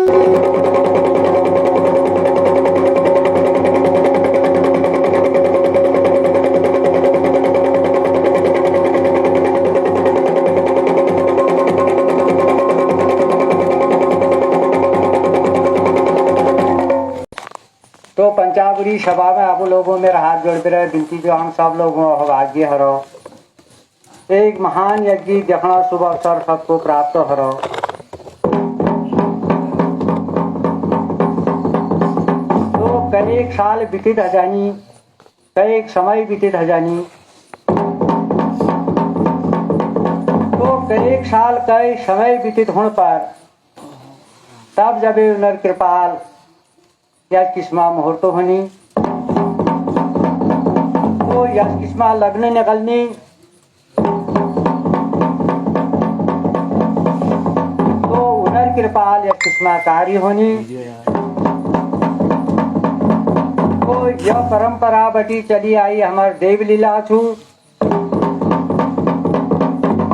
तो पंचावरी सभा में आप लोगों मेरा हाथ जोड़ कर विनती जो हम सब लोगों भाग्य हरो एक महान यज्ञ देखना शुभ अवसर सबको प्राप्त हरो। तो कई एक साल बीतित हजानी कई एक समय बीतित हजानी तो कई एक साल कई समय बीतित होने पर तब जब नर कृपाल या किस्मा मुहूर्त होनी तो या किस्मा लगने निकलनी तो उनर कृपाल या किस्मा कार्य होनी तो यह परंपरा बटी चली आई हमार देव लीला छू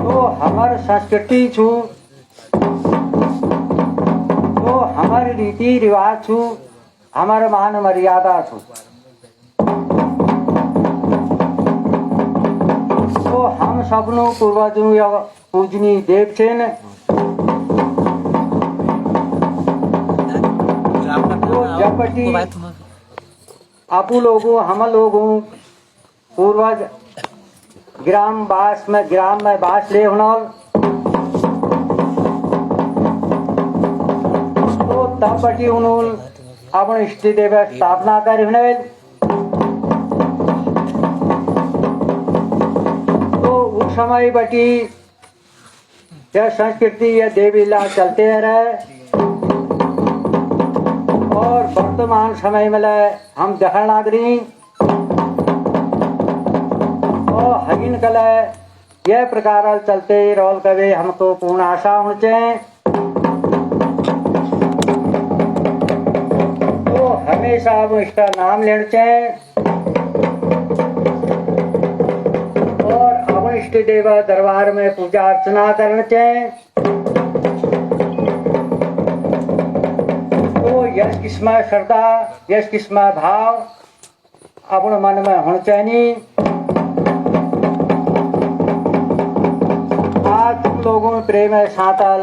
तो हमार संस्कृति छू तो हमारे रीति रिवाज छू हमारे मान मर्यादा छू तो हम सबनु पूर्वजों या पूजनी देव छे न तो जबकि आपू लोगों हम लोगों पूर्वज ग्राम में बास ले होनल तो तब बटी उन्होंने अपन इष्ट देव स्थापना कर तो उस समय बटी यह संस्कृति यह देवीला चलते रहे और वर्तमान समय में हम देखने लग रही और हगिन कल यह प्रकार चलते रोल कवे हमको पूर्ण आशा होनी चाहिए हमेशा अब इसका नाम लेना चाहिए और अब इष्ट देव दरबार में पूजा अर्चना करना चाहिए तो यश किस्मा श्रद्धा यश किस्मा भाव अपने मन में होना चाहिए। आज तुम लोगों में प्रेम है सातल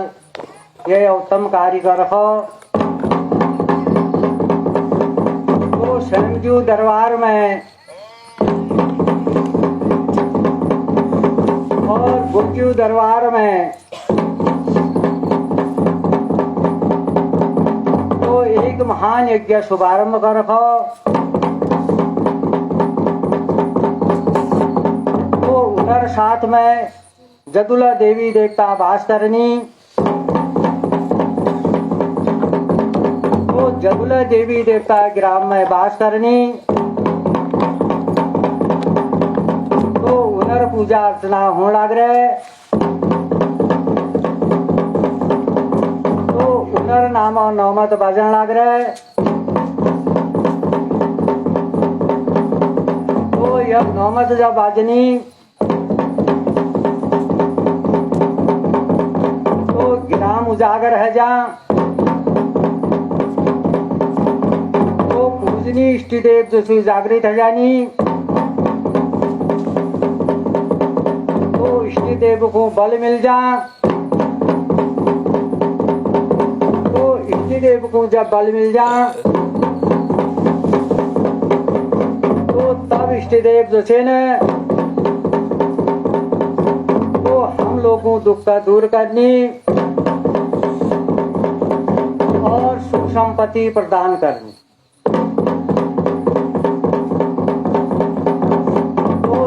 ये उत्तम कार्य कर रखो स्वयंजू दरबार में और गुरुजू दरबार में तो एक महान यज्ञ शुभारंभ कर रखो तो उधर साथ में जदुला देवी देवता वास करनी जदुला देवी देवता ग्राम में वास करनी तो उनर पूजा अर्चना होने लग रहे तो उनर नाम और नौमत बजन लग रहे तो यह नौमत जब बाजनी तो ग्राम उजागर है जा इष्ट देव जो जागृत है जानी तो इष्ट देव को बल मिल जा तो इष्ट देव को जब बल मिल जा तो तब इष्ट देव जो छे न तो हम लोगों दुख का दूर करनी और सुख संपत्ति प्रदान करनी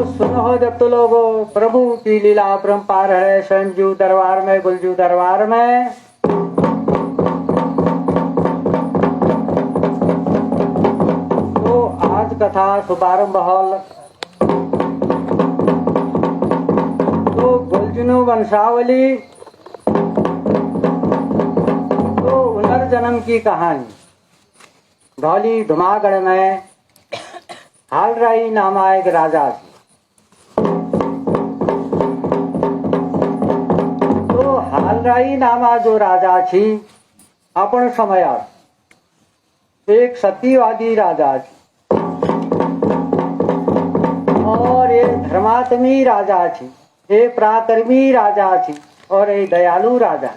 सुनो जब तो लोगो प्रभु की लीला अपरंपार है स्वयंजू दरबार में गुलजू दरबार में तो आज कथा शुभारंभ हॉल तो गुलजुनु वंशावली तो पुनर्जन्म की कहानी धौली धुमागढ़ में हालराई नामा एक राजा थी। हालराई नामा जो राजा थी आपण समयात एक सत्यवादी राजा छे और एक धर्मात्मी राजा छे, एक पराक्रमी राजा छे और एक दयालु राजा।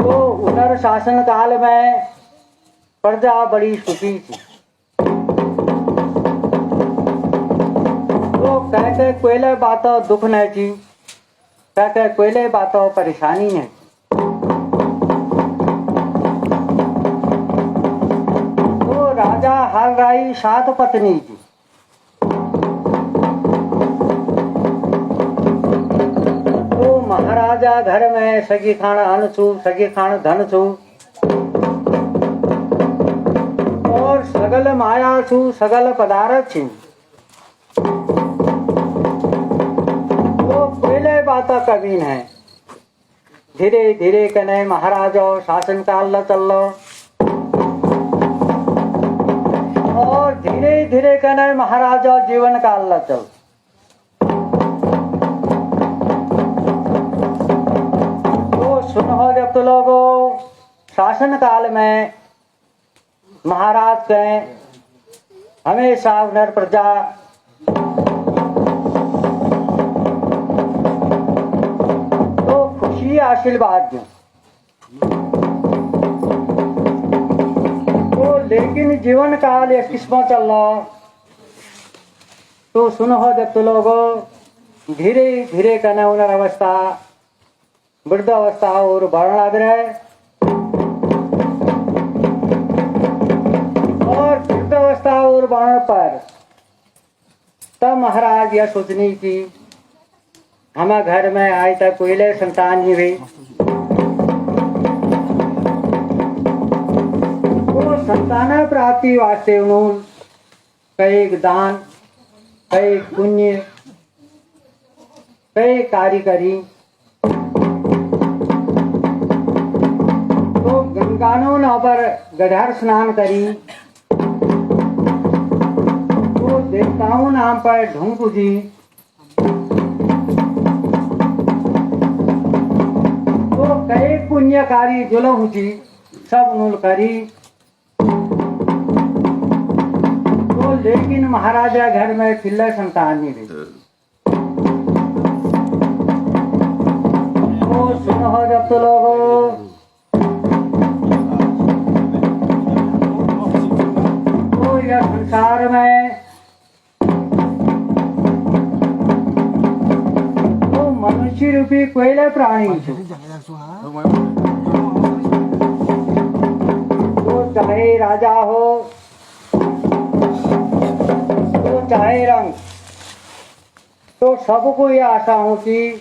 तो उधर शासन काल में प्रजा बड़ी सुखी थी। तो कहते कोयले बातों दुख नहीं थी, कहते कोयले बातों परेशानी नहीं। तो राजा हर राई 7 पत्नी थी। तो महाराजा घर में सगी खान अन्न छू, सगी खान धन छू और सगल माया छू, सगल पदार्थ छी। तो पहले बात कभी नहीं, धीरे धीरे कने महाराजा शासन काल ल चलो और धीरे धीरे कने महाराजा जीवन काल ल चल। तो सुनो जब तो लोगों शासन काल में महाराज के हमेशा नर प्रजा तो खुशी आशीर्वाद दो। तो लेकिन जीवन काल एक किस्म चल रहा। तो सुनो जब तो लोगों धीरे धीरे कने उनर अवस्था वृद्ध अवस्था और बढ़ लग रहे और वृद्ध अवस्था और बढ़ने पर तब महाराज यह सोचनी की हमारे घर में आज तक कोयले संतान नहीं हुई। तो संतान प्राप्ति वास्ते उन्होंने कई दान, कई पुण्य, कई कार्य करी। तो गंगानों न पर गधार स्नान करी। तो देवताओं नाम पर ढूंढ पूजी। तो कई पुण्यकारी जुलो हुची सब उन्होंने करी। तो लेकिन महाराजा घर में फिल्ले संतान नहीं रही। तो सुनो जब तो लोगों तो यह संसार में तो मनुष्य रूपी कोयले प्राणी तो चाहे राजा हो तो चाहे रंग तो सबको ये आशा हो कि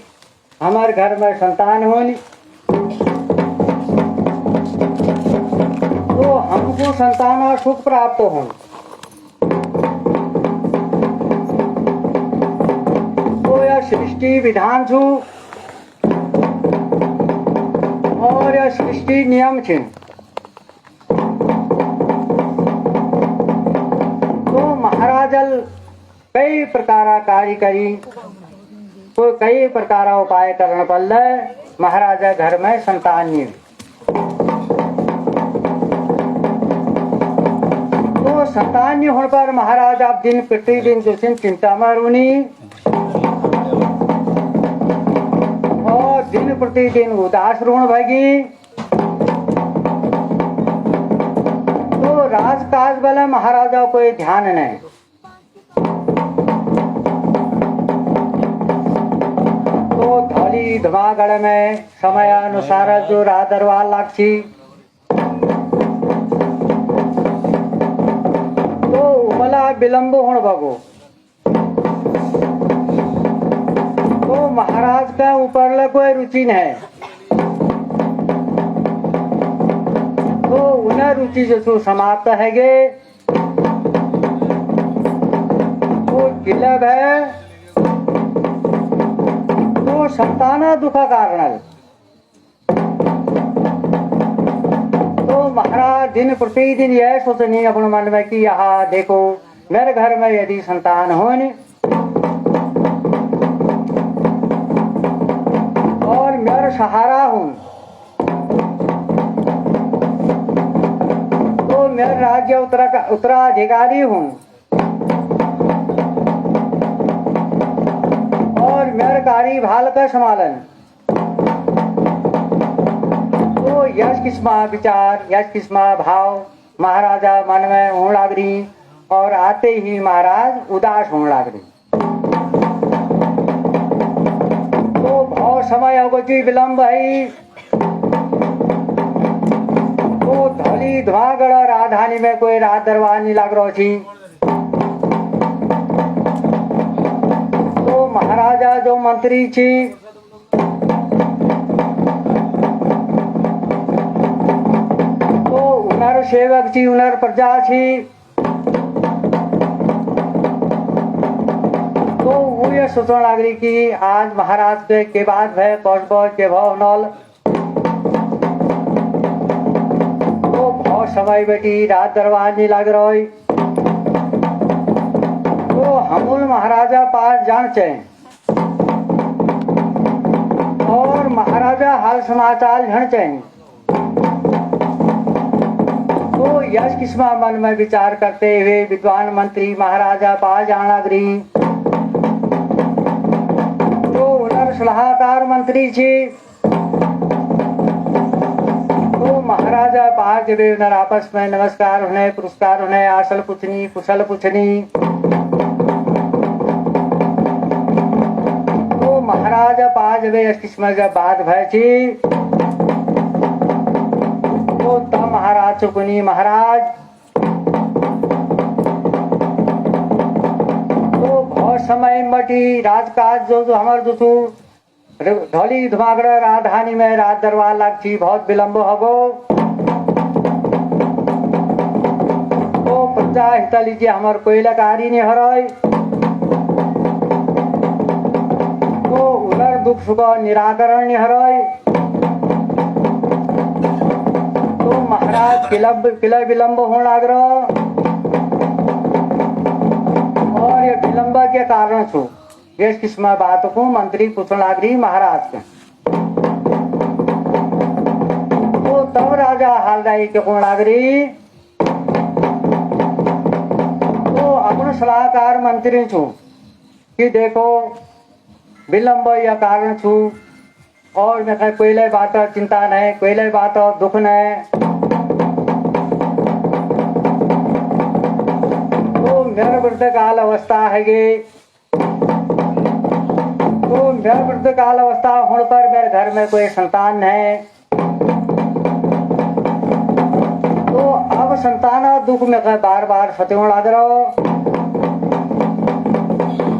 हमारे घर में संतान होनी। तो हमको संतान और सुख प्राप्त हो। तो यह सृष्टि विधान छू और यह सृष्टि नियम छे। तो महाराजल कई प्रकार कार्य करी। तो कई प्रकार उपाय करने पड़े महाराजा घर में संतान नहीं। तो संतान नहीं होने पर महाराज आप दिन प्रतिदिन जो चिंता में रूनी और दिन प्रतिदिन उदास ऋण भगी। तो राजकाज वाले महाराजा को ध्यान नहीं। तो धौली धुआगढ़ में समय अनुसार जो रादरवा लाक्षी तो उमला विलंब होने भगो। तो महाराज का ऊपर कोई रुचि नहीं। तो उन्हें रुचि जो समाप्त है गे तो गिलब है। तो संताना दुख कारण तो महाराज दिन प्रतिदिन यह सोचनी अपने मन में कि यहाँ देखो मेरे घर में यदि संतान हो सहारा हूँ, तो मैं राज्य उत्तराधिकारी हूँ और मेरे कारी भाल का संभालन। तो यश किस्मा विचार, यश किस्मा भाव महाराजा मन में होने लागरी और आते ही महाराज उदास होने लागरी। तो बहुत समय अवधि विलंब है, तो धली धुआगढ़ राजधानी में कोई रात दरबार नहीं लाग रही थी। तो महाराजा जो मंत्री थी, तो उनर सेवक थी, उनर प्रजा थी, तो वो ये सोचने लगी कि आज महाराज के बाद भय कौशबो के भाव नल। तो बहुत समय बेटी रात दरबार नहीं लग रही, तो हमूल महाराजा पास जान चाहिए और महाराजा हाल समाचार झण चाहिए। तो यश किस्मा मन में विचार करते हुए विद्वान मंत्री महाराजा पास जान लगी। तो उनर सलाहकार मंत्री थी, तो महाराजा पास जब उनर आपस में नमस्कार होने, पुरस्कार होने, आसल पूछनी, कुशल पूछनी। तो महाराजा पास जब इस किस्म जब बात भय थी, तो तब महाराज चुकनी महाराज। तो बहुत समय मटी राजकाज जो हमार जो ढोली धुमागड़ राजधानी में रात दरबार लगती, बहुत विलंब होगो। तो प्रजा हित लीजिए हमार कोई लकारी नहीं हरई। तो उधर दुख सुख निराकरण नहीं हरई। तो महाराज किला विलंब होने लग रहा और ये विलंब के कारण छू इस किस्म बात को मंत्री पूछने लग रही महाराज के। तो तब राजा हाल रही के कौन लग रही। तो अपन सलाहकार मंत्री छू कि देखो विलंब या कारण छू और मैं कह कोई बात चिंता नहीं, कोई बात दुख नहीं। तो मेरे वृद्ध काल अवस्था है गे, तो मेरे वृद्ध काल अवस्था होने पर मेरे घर में कोई संतान है। तो अब संतान दुख में बार बार फतेह लग रहा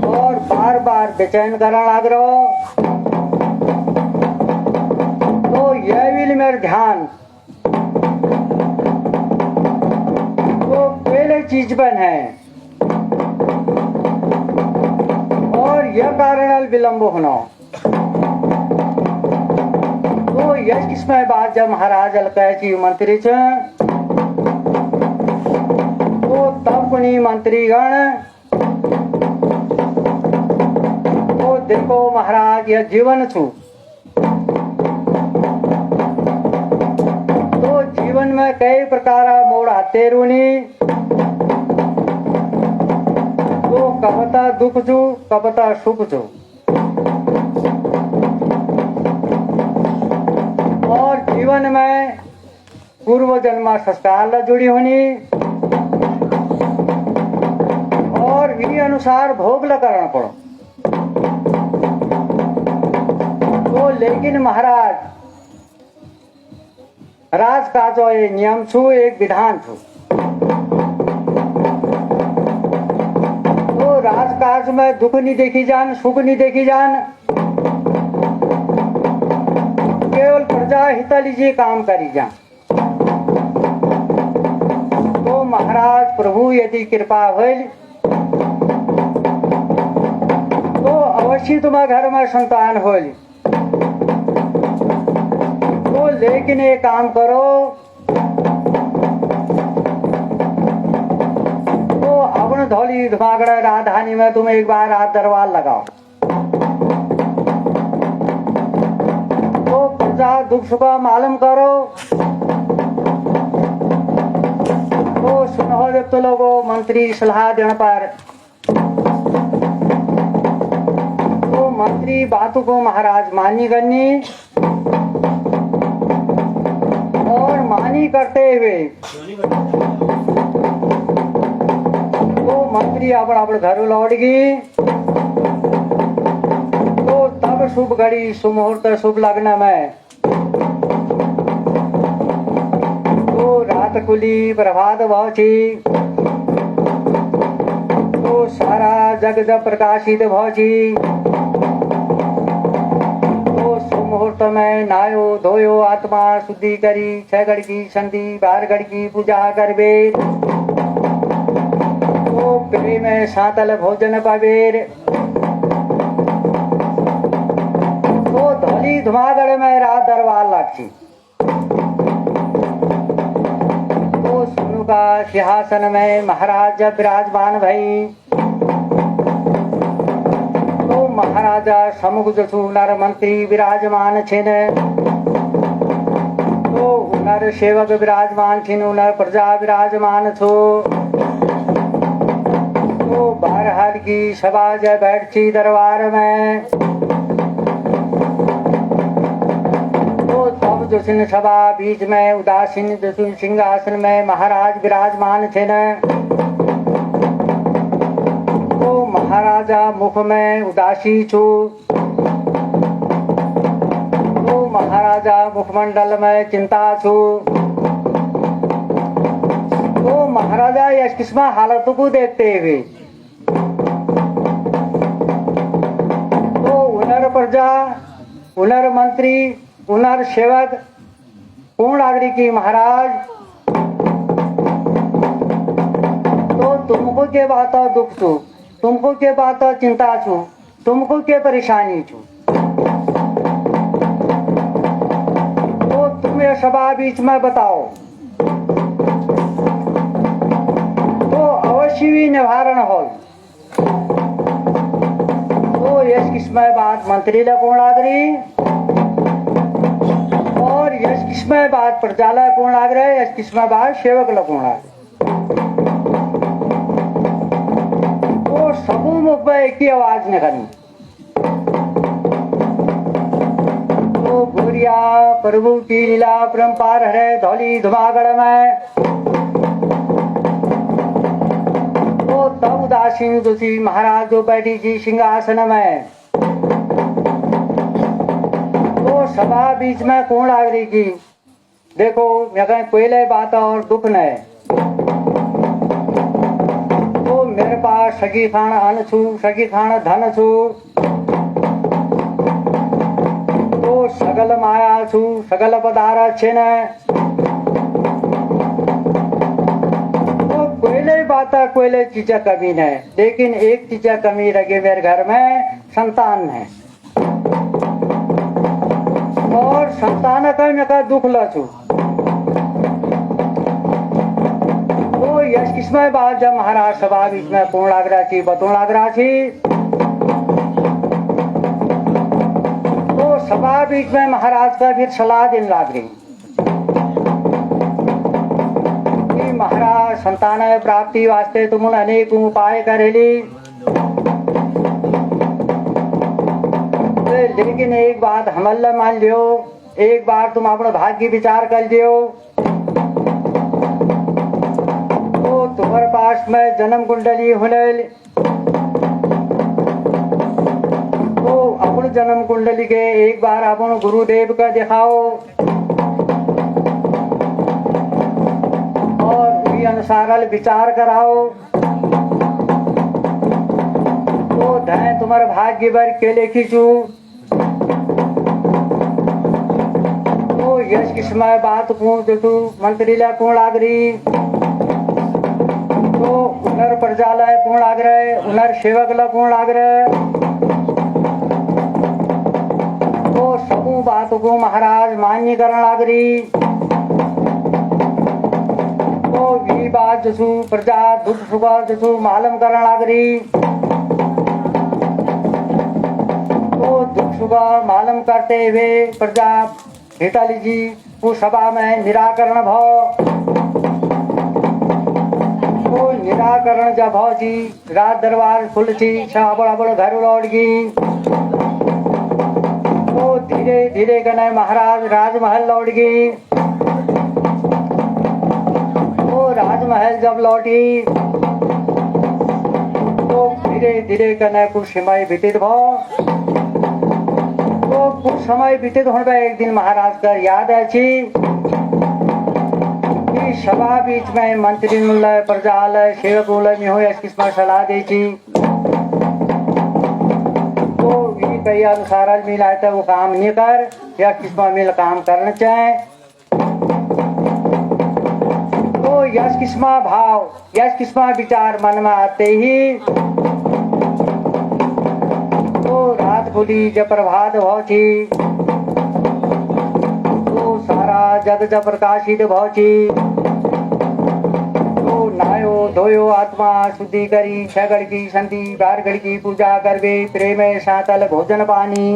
और बार बार बेचैन करने लग रहा। तो यह भी मेरे ध्यान तो पहले चीज बन है और यह कारण विलंब होना। तो यह किस्म बात जब महाराज अलकै मंत्री च, तो तब कुनी मंत्रीगण तो देखो महाराज यह जीवन छू। तो जीवन में कई प्रकार मोड़ आते रूनी। तो कबता दुख छू, कबता सुख छू और जीवन में पूर्व जन्मा संस्कार जुड़ी होनी और इसी अनुसार भोग करना पड़ो। तो लेकिन महाराज राज का जो एक नियम छू, एक विधान छू। तो राजकाज में दुख नहीं देखी जान, सुख नहीं देखी जान, केवल प्रजा हित लीजिए काम करी जान। तो महाराज प्रभु यदि कृपा होल तो अवश्य तुम्हारे घर में संतान होल। तो लेकिन ये काम करो, तो अपन धौली धुमागड़ राजधानी में तुम एक बार रात दरबार लगाओ। तो प्रजा दुख सुख मालूम करो। तो सुनो व्यक्त लोगों मंत्री सलाह देने पर तो मंत्री बातों को महाराज मानी करनी और मानी करते हुए तो मंत्री अपने घर लौट गई। तो तब शुभ घड़ी सुमुहूर्त शुभ लग्न में तो रात कुली प्रभात भौची तो सारा जग जब प्रकाशित भौची। तो सुमुहूर्त में नायो धोयो आत्मा शुद्धि करी 6 घड़ी की संधि 12 घड़ी की पूजा करबे। तो प्रेम में सातल भोजन पावेर। तो धौली धुमागढ़ में रात दरबार लागी। तो सुनु का सिंहासन में महाराज जब विराजमान भई तो महाराजा समुख जसु नर मंत्री विराजमान छिन। तो नर सेवक विराजमान छिन नर प्रजा विराजमान छो। तो बारहल की सभा जय बैठी दरबार में। तो तब जसिन सभा बीच में उदासीन जसुन सिंहासन में महाराज विराजमान थे न। तो महाराजा मुख में उदासी छू। तो महाराजा मुखमंडल में चिंता छू। तो महाराजा यश किस्मा हालत को देखते हुए तो उनर प्रजा उनर मंत्री उनर सेवक पूर्ण आगरी की महाराज तो तुमको के बात दुख छू तुमको के बात चिंता छू तुमको के परेशानी छू। तो तुम्हें सभा बीच में बताओ तो अवश्य भी निवारण हो। तो यश किस्मय बात मंत्री पूर्ण आगरी और यश किस्मय बात प्रजालय पूर्ण आग्रह यश किस्मय बात सेवक पूर्ण आग्रह। तो सबू मुख में एक ही आवाज निकली। तो गोरिया प्रभु की लीला परम्पार है धौली धुमागढ़ में। तो तब उदासीन जोशी महाराज जो बैठी जी सिंहासन में। तो सभा बीच में कौन आगरी की देखो मैं कहीं पहले बात और दुख न। तो मेरे पास सगी खान अन्न छू सगी खान धन छू। तो सगल माया छू सगल पदार्थ छे न। तो कोयले बात कोयले चीजा कमी न लेकिन एक चीजा कमी लगे मेरे घर में संतान है और संतान का मैं दुख लू। तो यश किस्मय बात जब महाराज सभा बीच में पूर्ण आग्रह थी बतौण आग्रह थी। तो सभा बीच में महाराज का फिर सलाह देने लग रही कि महाराज संतान प्राप्ति वास्ते तुम अनेक उपाय करेली लेकिन एक बात हमल मान लियो एक बार तुम अपना भाग्य विचार कर लियो। तो तुम्हारे पास में जन्म कुंडली होने तो अपन जन्म कुंडली के एक बार अपन गुरुदेव का दिखाओ और उसी अनुसार विचार कराओ। तो धन तुम्हारे भाग्य भर के लेखी चू। तो यश किस्मय बात को देखू मंत्री ला पूर्ण आगरी। तो उनर प्रजालय पूर्ण आग्रह उनर सेवक ला पूर्ण आग्रह। तो सबू बात को महाराज मान्य करण आगरी। तो वी बात जसू प्रजा दुख सुख जसू मालूम करण आगरी। तो दुख सुख मालूम करते हुए प्रजा हिताली जी वो सभा में निराकरण भाव वो निराकरण जब भाव जी रात दरबार खुल छी बड़ा बड़ा घर लौट गई वो धीरे धीरे गने महाराज राजमहल लौट गई वो राजमहल जब लौटी तो धीरे धीरे कने कुछ समय व्यतीत भाव तो कुछ समय व्यतीत होने एक दिन महाराज का याद अच्छी कि सभा बीच में मंत्री मुल्ला प्रजालय सेवक मुल्ला में हो किस्म सलाह दी तो ये कई अनुसार मिला है वो काम नहीं कर या किस्म मिल काम करना चाहे तो यश किस्मा भाव यश किस्मा विचार मन में आते ही तो रात खुली जब प्रभात भौची तो सारा जग जब प्रकाशित भौची तो नायो धोयो आत्मा शुद्धि करी 6 गढ़ की संधि 12 गढ़ की पूजा करवे प्रेम सातल भोजन पानी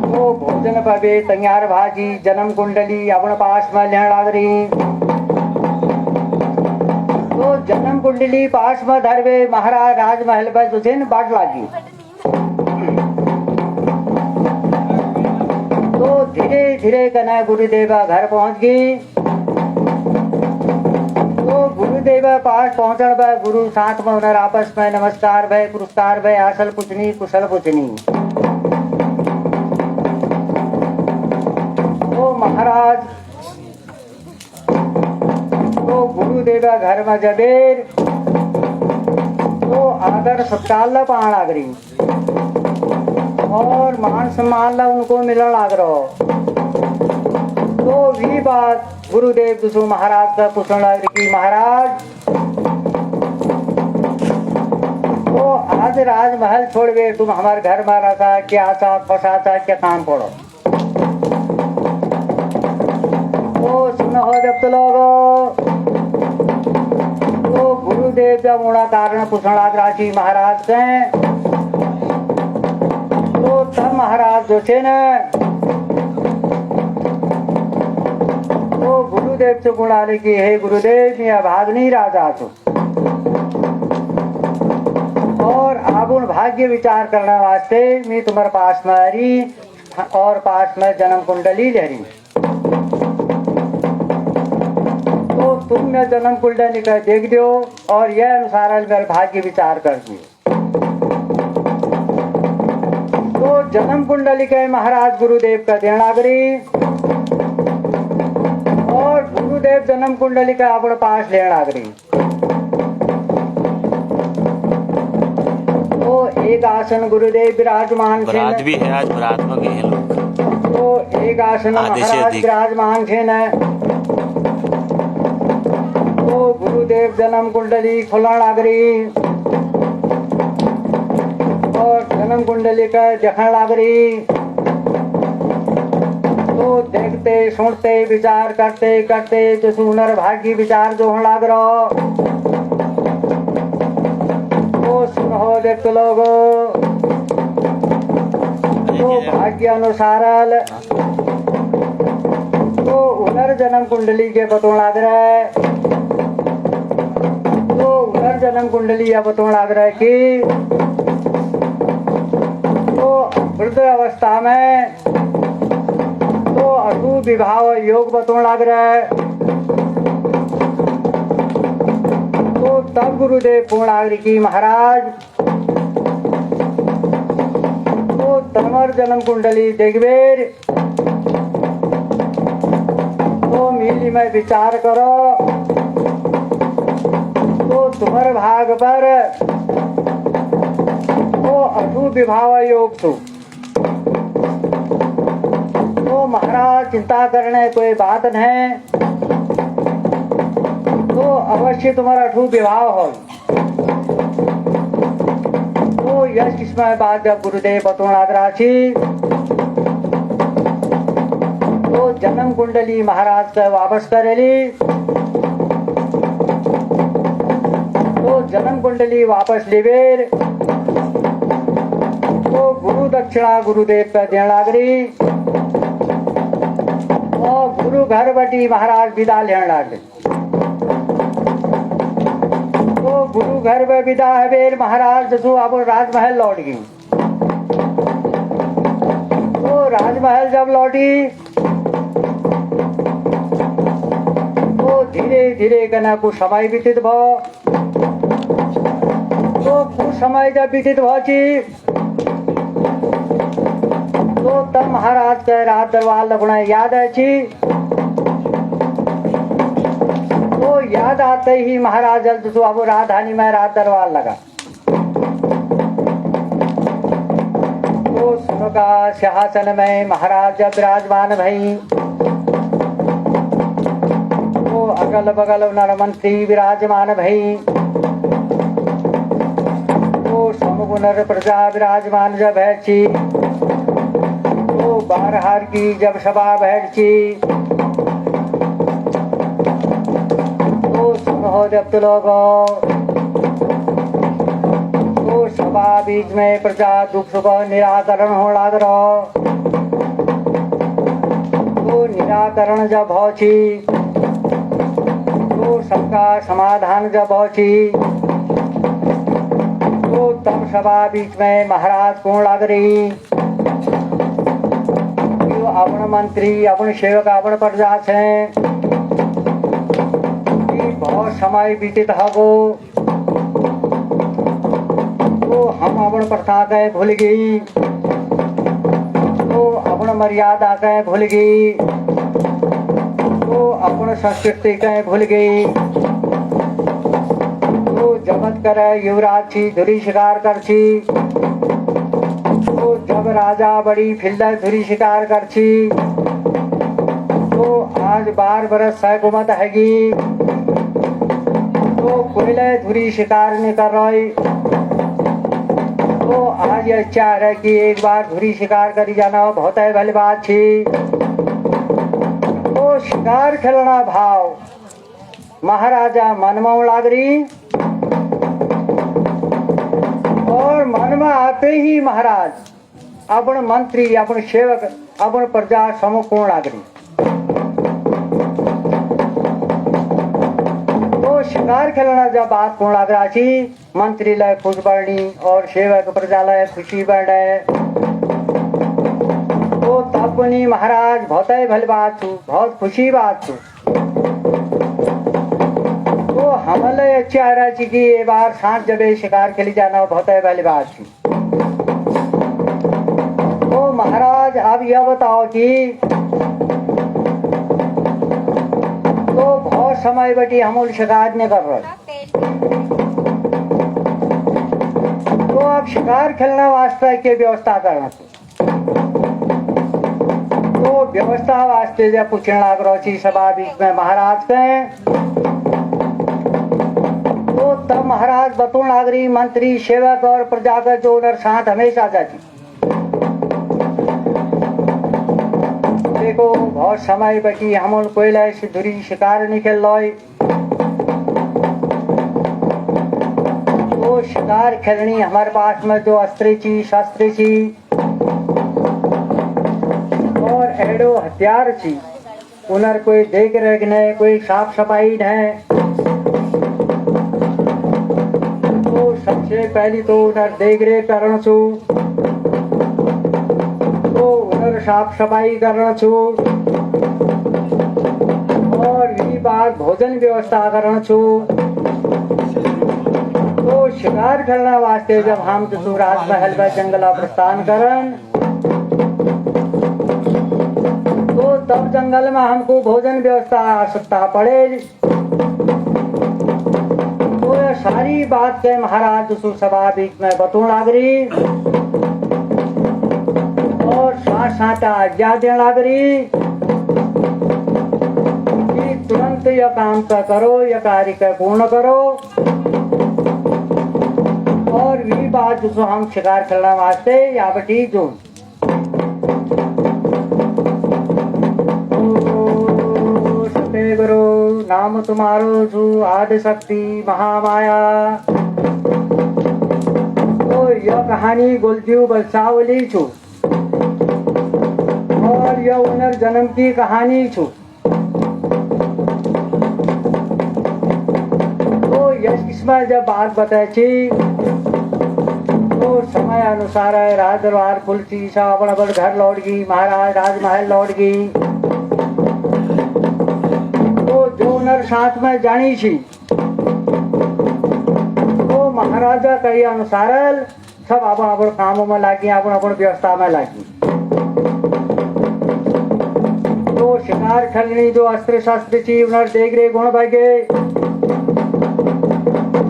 तो भोजन पवे तैयार भाजी जन्म कुंडली अपने पास में लेने लग रही तो जन्म कुंडली पास में धरवे महाराज राजमहल पर तुझे बाट लागी तो धीरे धीरे कना गुरुदेवा घर पहुंच गई तो गुरुदेवा पास पहुंचने पर गुरु साथ में उन्हें आपस में नमस्कार भय पुरस्कार भय आसल पूछनी कुशल पूछनी तो महाराज तो गुरुदेवा घर में जबेर तो आदर सत्कार पाण लाग रही और मान सम्मान उनको मिलने लग रहा तो भी बात गुरुदेव दूसरो महाराज का पूछने लग रही कि महाराज तो आज राजमहल छोड़ गए तुम हमारे घर में रखा क्या सा फसा सा क्या काम पड़ो तो सुनो हो जब तो लोग तो गुरुदेव जब उड़ा कारण पूछने लग राशि महाराज से तो तब महाराज जो थे न तो गुरुदेव से गुणाले की हे गुरुदेव मैं भागनी राजा छो और आबुन भाग्य विचार करने वास्ते मैं तुम्हारे पास में हरी और पास में जन्म कुंडली लहरी तो तुमने जन्म कुंडली का देख दो और यह अनुसार मेरे भाग्य विचार कर दियो तो जन्म कुंडली के महाराज गुरुदेव का देना करी और गुरुदेव जन्म कुंडली का अपने पास लेना करी तो एक आसन गुरुदेव विराजमान बरात भी है आज बरात में गए हैं लोग तो एक आसन महाराज विराजमान थे न तो गुरुदेव जन्म कुंडली खुलने लग रही और जन्म कुंडली का देखने लग रही तो देखते सुनते विचार करते करते जो सुनर भाग्य विचार जो होने लग रहा तो सुनो देखते लोग तो भाग्य अनुसार तो उधर जन्म कुंडली के बतौन लग रहा है तो उधर जन्म कुंडली या बतौन लग रहा है कि तो वृद्ध अवस्था में तो अटू विवाह योग बतौन लग रहा है तो तब गुरुदेव पूर्णागिरी की महाराज तो तमर जन्म कुंडली देखबेर तो मिली में विचार करो तो तुम्हारे भाग पर तो अटू विवाह योग तो महाराज चिंता करने कोई बात नहीं तो अवश्य तुम्हारा अठू विवाह हो तो यश किस्म बात जब गुरुदेव बतौन राशि तो जन्म कुंडली महाराज का वापस करेली तो जन्म कुंडली वापस लेवेर तो गुरु दक्षिणा गुरुदेव का देना लाग रही गुरु घर बटी महाराज विदा लेन लागे। तो गुरु घर में विदा है बेर महाराज जसु अब राजमहल लौट गई। तो राजमहल जब लौटी तो धीरे धीरे कना कुछ समय बीतित भ। तो कुछ समय जब बीतित भची तो तब महाराज के रात दरबार लगना याद है छी। तो याद आते ही महाराज जल्द से अब राजधानी में रात दरबार लगा। तो सुनो का सिंहासन में महाराज जब विराजमान भई तो अगल बगल नर मंत्री विराजमान भई। तो समुख नर प्रजा विराजमान जब है छी। तो बारहार की जब सभा बैठी तो सुनो जब लोगों। तो सभा बीच में प्रजा दुख सुख निराकरण हो लाग रहो। तो निराकरण जब होची तो सबका समाधान जब होची तो तब सभा बीच में महाराज कौन लाग रही। अपन मंत्री अपन सेवक अपन प्रजा छे बहुत समय बीतित हगो। तो हम अपन प्रथा के भूल गई। तो अपन मर्यादा के भूल गई। तो अपन संस्कृति के भूल गई। तो जगत करे युवराज छी धुरी शिकार कर छी। तो जब राजा बड़ी फिल्ड धुरी शिकार कर छी। तो आज 12 बरस हुकूमत हैगी। तो कोयले धुरी शिकार नहीं कर रही। तो आज ये चाह रहे कि एक बार धुरी शिकार करी जाना बहुत है भली बात थी। तो शिकार खेलना भाव महाराजा मनमाऊ लागरी। और मन में आते ही महाराज अपन मंत्री अपन सेवक अपन प्रजा समूह कौन लागरी। तो शिकार खेलना जब बात कौन लाग रहा थी मंत्री लय खुश बढ़नी और सेवक प्रजा लय खुशी बढ़े। तो तपनी महाराज बहुत ही भली बात थू बहुत खुशी बात थू। तो हमले अच्छी आ रहा थी कि ये बार सांझ जबे शिकार खेली जाना बहुत ही भली बात थी। तो महाराज अब यह बताओ कि तो बहुत समय बटी हम शिकार नहीं कर रहे। तो अब शिकार खेलने वास्ते के व्यवस्था करना। तो व्यवस्था वास्ते जब पूछने लग रहा थी सभा बीच में महाराज के। तो तब महाराज बतून लागरी मंत्री सेवक और प्रजा का जो नर साथ हमेशा जाती। देखो बहुत समय बची हम कोयला से धुरी शिकार नहीं खेल रहे। तो शिकार खेलनी हमारे पास में जो अस्त्र थी शस्त्र थी और एडो हथियार थी उनर कोई देख रेख नहीं कोई साफ सफाई नहीं। तो सबसे पहली तो उनर देख रेख करना छू। तो उनर साफ सफाई करना छू और भी बात भोजन व्यवस्था करना छू। तो शिकार करने वास्ते जब हम तो राजमहल में जंगल प्रस्थान करन तो तब जंगल में हमको भोजन व्यवस्था आवश्यकता पड़े। तो ये सारी बात के महाराज सभा बीच में बतून लागरी और साथ आज्ञा देने लागरी कि तुरंत यह काम का करो यह कार्य का पूर्ण करो। और भी बात जो हम शिकार खेलने वास्ते या बटी जो सत्य गुरु नाम तुम्हारो जो आदि शक्ति महामाया। तो यह कहानी गुलजीव बलसावली छू और यह उनर जन्म की कहानी छू। इसमें जब बात बताए छी तो समय अनुसार राज दरबार खुलची सब अपन अपन घर लौट गई, महाराज राजमहल लौट गई। तो जो नर साथ में जानी छी तो महाराजा के अनुसार सब अपन अपन कामों में लागी, अपन अपन व्यवस्था में लागी। तो शिकार छलनी जो अस्त्र शस्त्र छी उनर देख रे गुण भागे,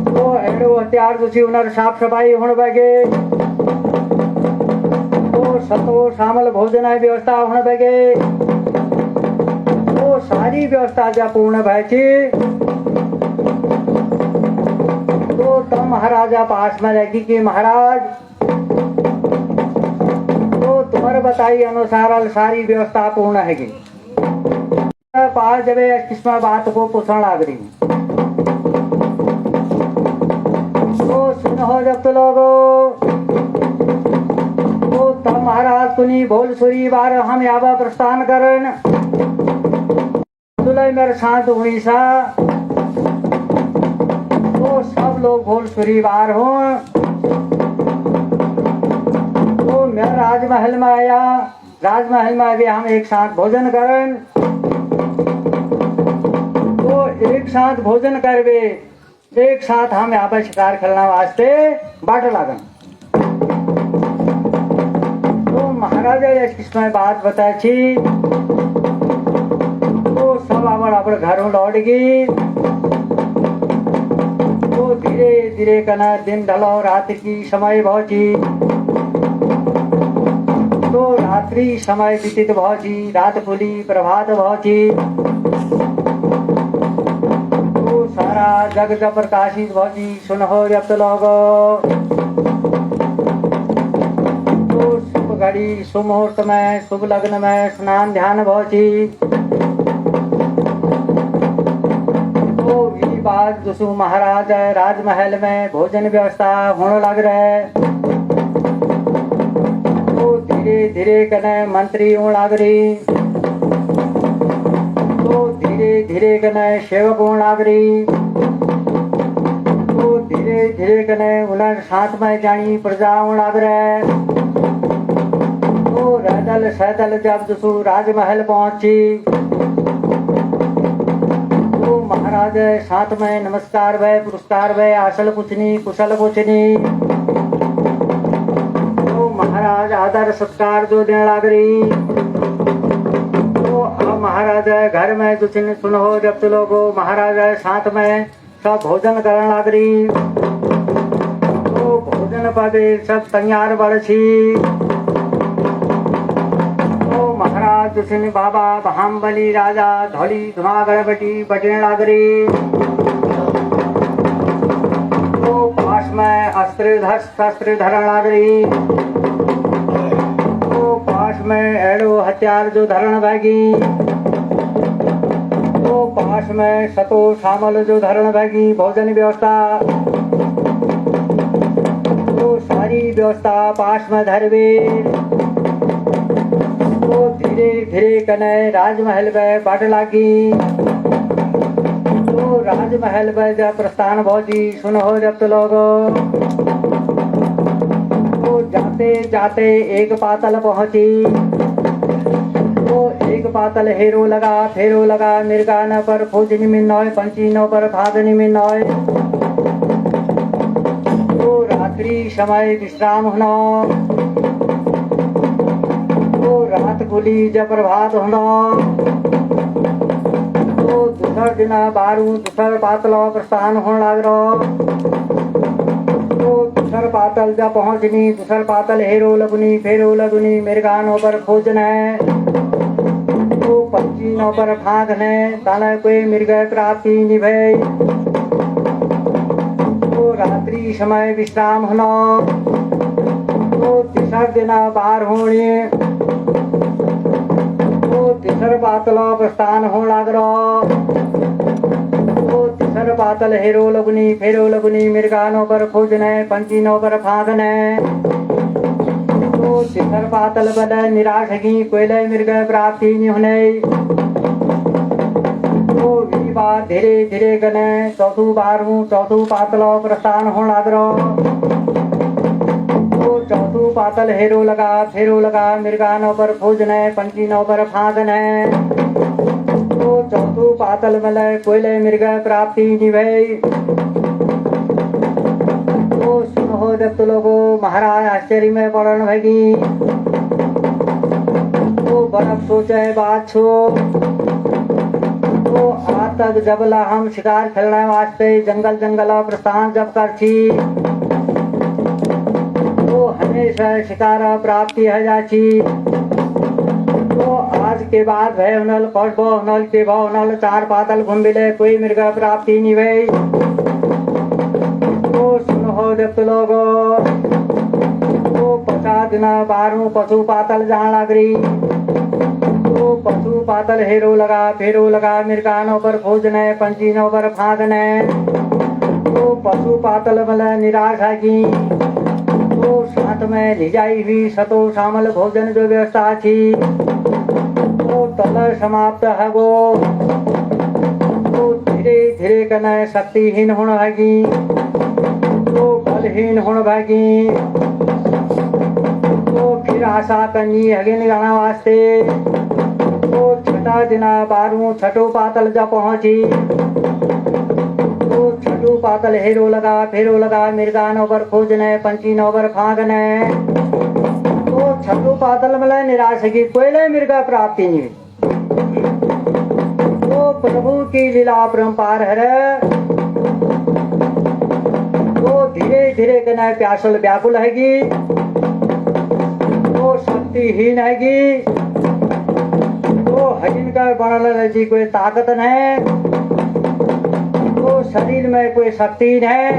तो एड़ो हथियार जो छी उनर साफ सफाई होने भागे, तो सतो शामल भोजन व्यवस्था होने भागे। तो सारी व्यवस्था जब पूर्ण भाई छी तो तब महाराजा पास में लगी कि महाराज तो तुम्हारे बताई अनुसार सारी व्यवस्था पूर्ण है। पास जब किस्म बात को पूछण लाग रही तो सुनो जब तो लोगो तो तब महाराज सुनी बोल सुरी बार हम यहाँ प्रस्थान करन सुलय मेरे साथ हुई सा। तो सब लोग भोल सुरी बार हो तो मैं राजमहल में आया, राजमहल में भी हम एक साथ भोजन करन। तो एक साथ भोजन करवे, एक साथ हम यहाँ पर शिकार खेलना वास्ते बाट लागन। तो महाराजा इसमें बात बताई छी तो सब अपन अपन घरों लौट गई। तो धीरे धीरे कना दिन ढलो, रात की समय पहुंची। तो रात्रि समय व्यतीत पहुंची, रात खुली प्रभात पहुंची। तो सारा जग जब प्रकाशित पहुंची सुनो जब तो लोगो। तो शुभ घड़ी शुभ मुहूर्त में शुभ लग्न में स्नान ध्यान पहुंची। तो ये बात जो महाराज राजमहल में भोजन व्यवस्था होने लग रहे। तो धीरे धीरे कने मंत्री होने लग रही। तो धीरे धीरे कने सेवक होने लग रही। तो धीरे धीरे कने उन्हें साथ में जानी प्रजा होने लग रहे। तो रैदल सैदल जब जो राजमहल पहुंची तो महाराज साथ में नमस्कार भय पुरस्कार भय आसल पूछनी कुशल पूछनी। तो महाराज आदर सत्कार जो देने लग रही। तो अब महाराज घर में जो सुनो जब तो लोगो महाराज साथ में सब भोजन करने लग रही। तो भोजन पर सब तैयार बढ़ छी। महाराज दुष्ण बाबा बहामबली राजा धौली धुमा गणपति बटने लग रही। तो पास में अस्त्र शस्त्र धरण लग रही। तो पास में एड़ो हथियार जो धरण भागी। तो पास में सतो शामल जो धरण भागी भोजन व्यवस्था। तो सारी व्यवस्था पास में धरवे। तो धीरे धीरे कने राजमहल में बाट लागी। तो राजमहल में जब प्रस्थान भौजी सुनो जब तो लोगो। तो जाते जाते एक पातल पहुंची। तो एक पातल हेरो लगा मिर्गा न पर फौजनी में नौय पंची न पर फादनी में नौय। तो रात्रि समय विश्राम होना। तो रात खुली जब प्रभात होना। तो दूसर दिन बारू दूसर पातल प्रस्थान होने लग रहा। तो दूसर पातल जब पहुंचनी दूसर पातल हेरो लगुनी मिर्गानों पर खोजन है। तो पंचीनों पर फांकने ताले कोई मिर्ग प्राप्ति निभे। तो रात्रि समय विश्राम होना। तो तीसर दिन बाहर होने। तो तीसर पातल प्रस्थान होने लग रहा। तो तीसर पातल हेरो लगुनी मिर्गानों पर खोजने पंचीनों पर फांकने। तो तीसर पातल बल निराश की कोयले मिर्ग प्राप्ति नहीं होने। तो वी बार धीरे धीरे कने चौथू बारहूं चौथू पातल प्रस्थान हो लागरो। तो चौथू पातल हेरो लगा मिर्गानो पर फूजने पंचीनो पर फांदने। तो चौथू पातल मले कोयले मृग प्राप्ति निभई। तो सुनो जब तो लोगो महाराज आश्चर्य में पड़न भगी। तो बर्फ सोचे बात छो। तो आज तक जबला हम शिकार खेलने वास्ते जंगल प्रस्थान जब कर छी। तो हमेशा शिकार प्राप्ति है जाची। तो आज के बाद भय नल पड़बो नल के भाव नल चार पातल घुमिले कोई मृग प्राप्ति नहीं भई। तो सुनो जब लोगो तो 50 दिन 12 पशु पातल जहाँ लागरी। तो पशु पातल हेरो लगा मिर्गानों पर खोजने पंचीनों पर फांदने। तो पशु पातल मल निराशा की। तो साथ में लिजाई हुई सतो शामल भोजन जो व्यवस्था थी। तो तल समाप्त है गो। तो धीरे धीरे कने शक्तिहीन होने लगी। तो बलहीन होने लगी। तो फिर आशा करनी हगिन गाना वास्ते। तो छठा दिना 12 छठो पातल जब पहुंची। तो छठू पातल हेरो लगा मिर्गानों पर खोजने पंचीनों पर फांगने। तो छठू पातल मले निराश की कोयले मृगा प्राप्ति नहीं। तो प्रभु की लीला परंपार है। तो धीरे धीरे कने प्यासल व्याकुल हैगी। तो शक्तिहीन हैगी। तो हजिन का बनल जी कोई ताकत नहीं। तो शरीर में कोई शक्ति है।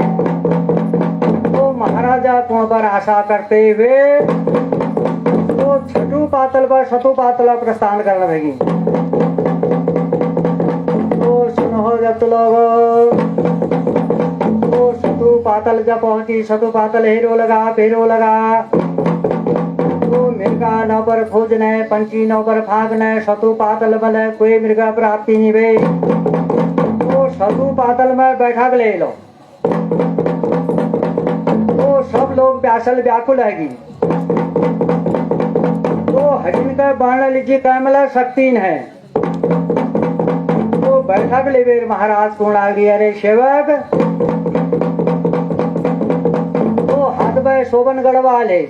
तो महाराजा कौन पर आशा करते हुए तो छठू पातल पर सतु पातल प्रस्थान करने लगी। तो सुनो जब लोग तो सतु पातल जब पहुंची सतु पातल हेरो लगा। तो मृगा न पर खोजने पंची न पर फांकने सतु पातल मले कोई मृगा प्राप्ति नहीं भई। तो सतु पातल में बैठा ले लो। तो सब लोग प्यासल व्याकुल हैगी। तो हजिन का बाण लीजिए कैमला शक्ति है। तो बैठा ले बेर महाराज कौन आ गया अरे सेवक। तो हाथ में शोभन गढ़वा ले।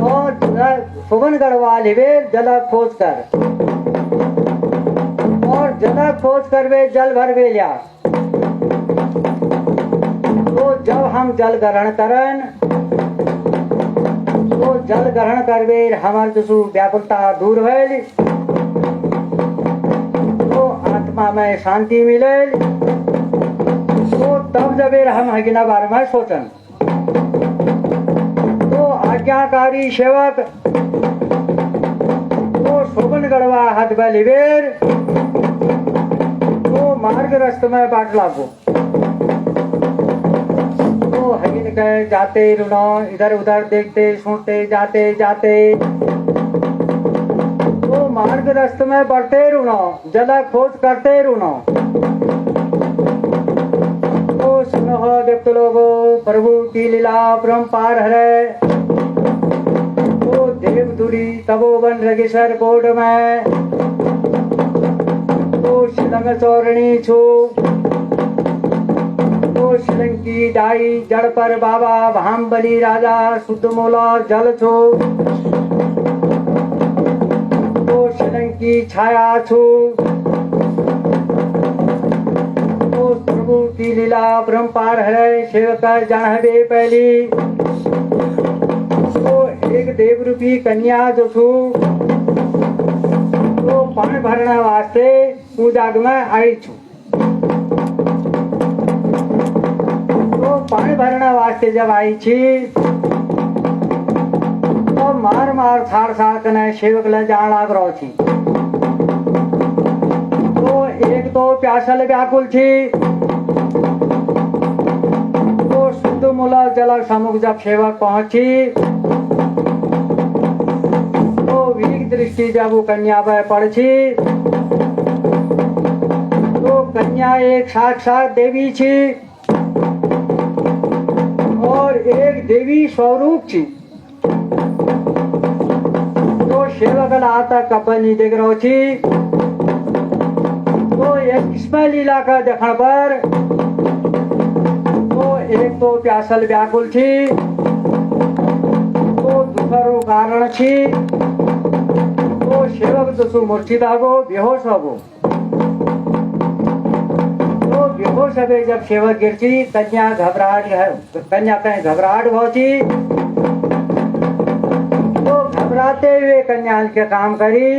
और शोभन गढ़वा ले बेर जल खोज कर। और जल खोज कर वे जल भर वे लिया। तो जब हम जल ग्रहण करन तो जल ग्रहण कर वे हमार जो व्याकुलता दूर भइल। तो आत्मा में शांति मिले। तो तब जब हम हगिना बारे में सोचन। तो आज्ञाकारी सेवक तो शोभन गढ़वा हाथ बलिवेर। तो मार्ग रास्ते में बाट लागो। तो हगिन कहे जाते रुनो इधर उधर देखते सुनते जाते। तो मार्ग रास्ते में बढ़ते रुनो जल खोज करते रुनो। तो सुनो देवता लोगो प्रभु की लीला परंपार है। तो देवदुरी तपोवन रगेश्वर कोट में तो शिलंग चौरणी छो। तो शिलंग की डाई जड़ पर बाबा भामबली राजा शुद्ध मोला जल छो। तो शिलंग की छाया छो। तो प्रभु की लीला परंपार है सेवक जानवे पहली। तो एक देव रूपी कन्या जो छू तो पानी भरने वास्ते पूजा में आई छू। तो पानी भरने वास्ते जब आई छी तो मार छाड़ कने सेवक ले जान लाग रहो छी। तो एक तो प्यासल व्याकुल थी। तो शुद्ध मूल जल सम्मुख जब सेवक पहुंची तो वीक दृष्टि जब वो कन्या पर पड़छी तो कन्या एक साक्षात देवी छी और एक देवी स्वरूप छी। तो सेवक आता कपल नहीं देख रहो छी तो इसमें लीला का देखने पर तो एक तो प्यासल व्याकुल थी तो दूसरो कारण थी तो सेवक दसु मूर्छित हो बेहोश हो। तो बेहोश हो जब सेवक गिरची कन्या घबराहट है, कन्या कहीं घबराहट पहुंची तो घबराते हुए कन्या के काम करी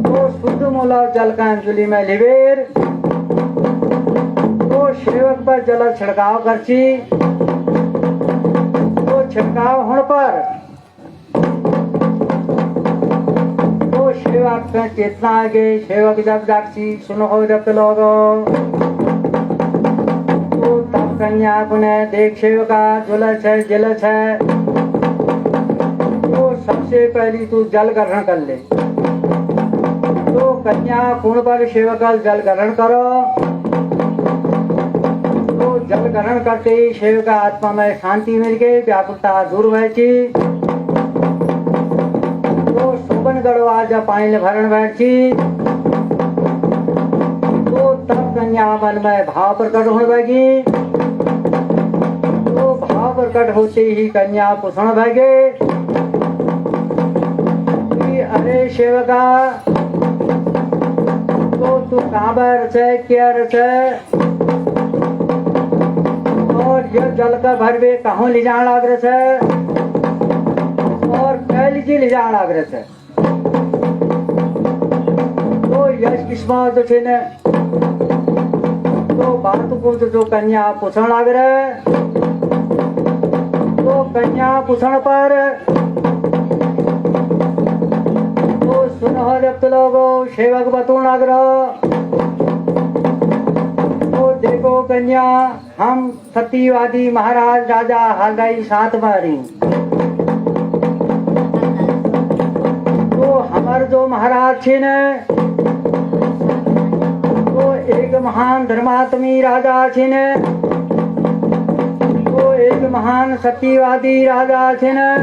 तो शुद्ध मूला जल का अंजलि में लिवेर तो सेवक पर जल छिड़काव करची तो छिड़काव होने पर तो सेवक का चेतना आ गई। सेवक जब जागची सुनो हो जब लोगो तो तब कन्या पुनः देख सेवका जुलस है जलस है तो सबसे पहली तू जल ग्रहण कर ले। तो कन्या कुंड पर सेवक जल ग्रहण करो तो जल ग्रहण करते ही सेवक आत्मा में शांति मिल गई, व्याकुलता दूर बैठी। तो शोभन गढ़वा जब पानी भरण बैठी तो तब कन्या मन में भाव प्रकट होने लगी। तो भाव प्रकट होते ही कन्या पुष्ण भगे कि अरे सेवका तो तू कहाँ पर है क्या है और यह जल का भरवे कहाँ ले जाना लग रहा है और कैली जी ले जाना लग रहा है। तो यश किस्मत जो ने तो बात को जो कन्या पूछने लग रहा है तो कन्या पूछने पर तो सुनो जब लोगो सेवक बतून लग रहा तो देखो कन्या हम सत्यवादी महाराज राजा हालदाई सात मारी तो हमारे जो महाराज छे ने तो एक महान धर्मात्मी राजा छे ने तो एक महान सत्यवादी राजा छे ने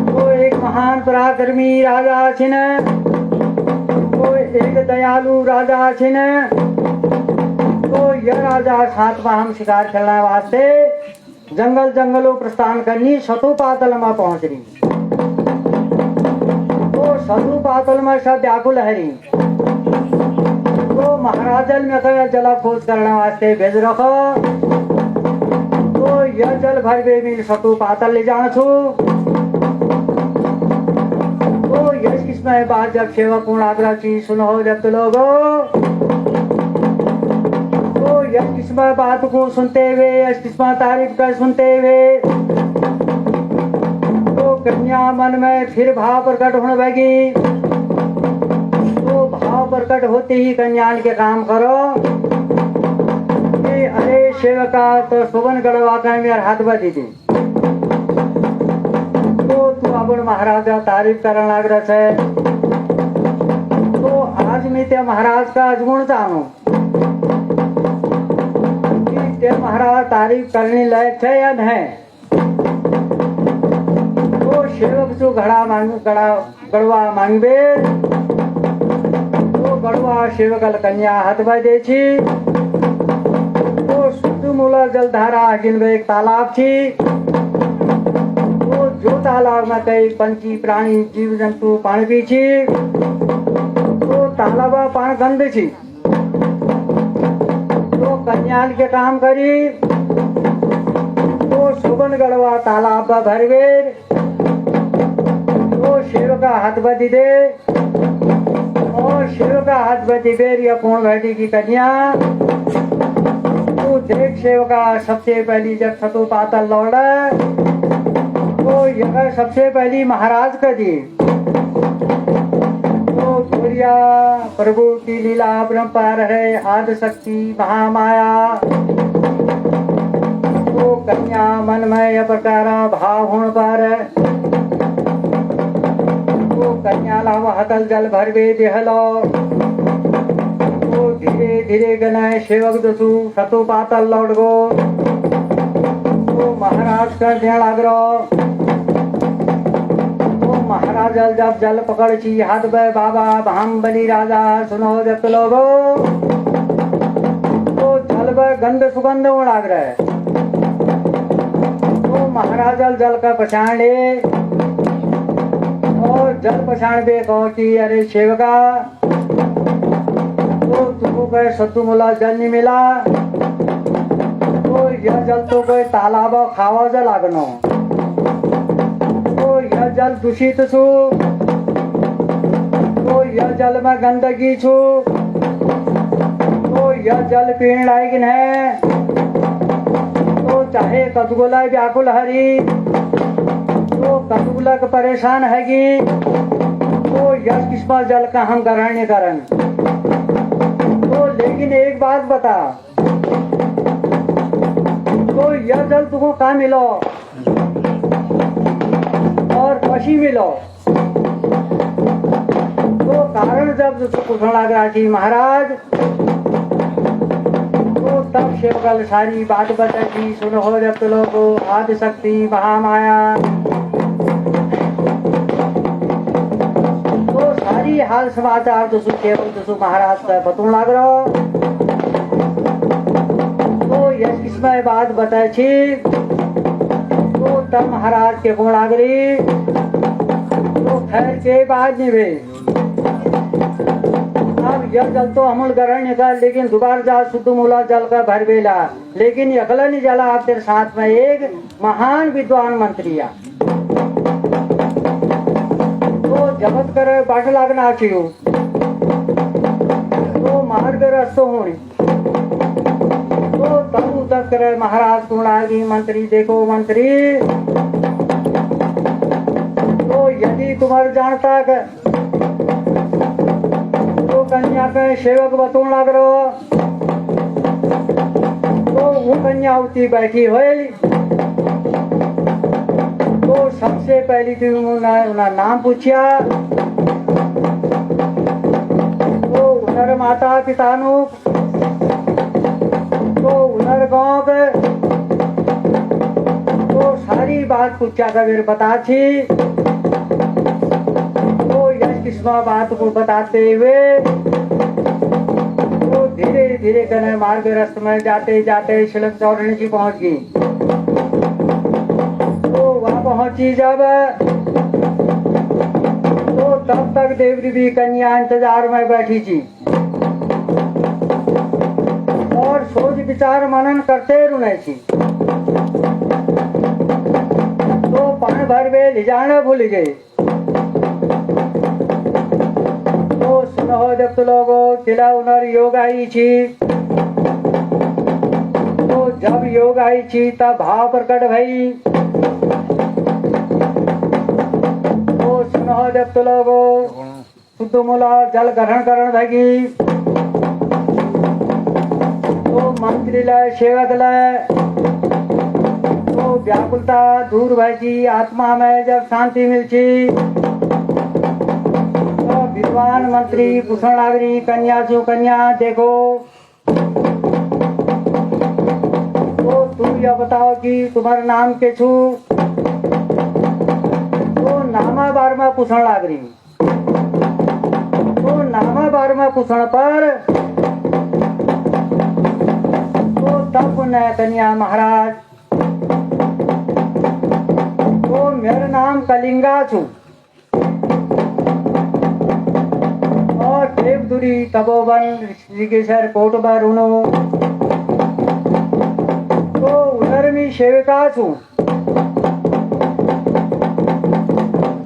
तो एक महान पराक्रमी राजा छे ने तो एक दयालु राजा छे ने। तो यह राजा सातवां हम शिकार खेलने वास्ते जंगल जंगलों प्रस्थान करनी सतु पातल में पहुंच रही। तो सतु पातल में सब व्याकुल हरी तो महाराजल में कह जल खोज करने वास्ते भेज रखो। तो यह जल भर बे मिल सतु पातल ले जाना छू। तो यश किसमें बात जब सेवक पूर्ण आग्रह चीज सुनो जब तो लोगो तो यश किस्मत बात को सुनते हुए यश किस्मत तारीफ कर सुनते हुए तो कन्या मन में फिर भाव प्रकट होने लगी। तो भाव प्रकट होते ही कन्या के काम करो कि अरे सेवका तो शोभन गढ़वा का मेरे हाथ बदी दी तो तू अपन महाराजा तारीफ करने लग रहा है। तो आज मैं ते महाराज का अजगुण जानू कि ते महाराज तारीफ करने लायक है या नहीं। तो सेवक जो गढ़वा मांगबे तो गढ़वा सेवक कन्या हाथ बदे छी। तो शुद्ध मूला जलधारा गिनबे एक तालाब थी। तो जो तालाब में कई पंछी प्राणी जीव जंतु पानी पी छी तो तालाब पानी गंद छी। तो कन्या के काम करी तो शोभन गढ़वा तालाब भरवे तो शेर का हाथ बदी दे और शेर का हाथ बदी बेर या कौन बैठी की कन्या। तो देख सेवका सबसे पहली जब सतु पातल लौड़ा तो यह सबसे पहली महाराज का दी। तो सूर्या प्रभु की लीला अपरंपार है आदि शक्ति महामाया। तो कन्या मन में यह प्रकार भाव होने पर तो कन्या लाव हतल जल भरवे देहलो तो धीरे धीरे गनय सेवक दसु सतु पातल लौट गो तो महाराज कर दें लागरो तो महाराज जब जल पकड़ ची हाथ बे बाबा भाम बली राजा सुनो जब लोगो तो जल बे गंध सुगंध लाग रहा है तो महाराज जल का पछाण ले और जल पछाण बे कहो कि अरे सेवका तो तुमको कोई सत्तू मोला जल नहीं मिला तो यह जल तो कोई तालाब खावा जल लागनो तो यह जल दूषित छू तो यह जल में गंदगी छू तो यह जल पीने लायक है तो चाहे कतगुला व्याकुल हरी तो कतगुलक परेशान हैगी तो यह किस्मा जल का हम ग्रहण नहीं करन तो लेकिन एक बात बता तो यह जल तुमको कहाँ मिलो और कशी मिलो तो कारण जब पूछने लग रहा कि महाराज तो तब सेवकल सारी बात बताई सुनो हो जब तो लोगो आदि शक्ति महामाया तो सारी हाल समाचार तो सेवक तो महाराज का बतून लग रहा तो यह किसमें बात बताए छी तो तब महाराज के गुण लागरी तो खैर के बाद नहीं वे अब यह जल तो अमूल ग्रहण निकाल लेकिन दोबारा जा शुद्ध मूला जल का भर बेला लेकिन अकला नहीं जला आप तेरे साथ में एक महान विद्वान मंत्रिया तो जगत कर बाट लागना चाहिए तो मार्ग रस्तो होनी तो तब तक करे महाराज गुणागी मंत्री देखो मंत्री तो यदि तुम्हारे जानता तो कन्या के सेवक बतून लग रहो तो वो कन्या उठी बैठी हुई तो सबसे पहली थी उन्होंने नाम पूछा तो उधर माता पिता नु तो उधर गाँव के तो सारी बात पूछा था मेरे बता छी तो यह किस्मा बात को बताते हुए तो धीरे धीरे करने मार्ग रास्ते में जाते जाते शिलक चौरणी जी पहुंच गई तो वहां पहुंची जब तो तब तक देवदेवी कन्या इंतजार में बैठी थी और सोच विचार मनन करते रुने थी तो पान भर वे ले जाना भूल गए तो सुनो जब तो लोगो चिला उनर योग आई थी तो जब योग आई थी तब भाव प्रकट भई तो सुनो जब तो लोगो शुद्ध मूला जल ग्रहण करण भगी तो मंत्री लय सेवक लय तो व्याकुलता दूर भई आत्मा में जब शांति मिलची तो विद्वान मंत्री पूछण लागरी कन्या छू कन्या देखो तो तुम यह बताओ कि तुम्हारा नाम के छू तो नामा बार में पूछण लागरी तो नामा बार में पूछण पर तो तब ने कन्या महाराज तो मेरा नाम कलिंगा छू और देवदुरी तपोवन ऋषिकेशर कोट बारुनो तो उधर में सेविका छू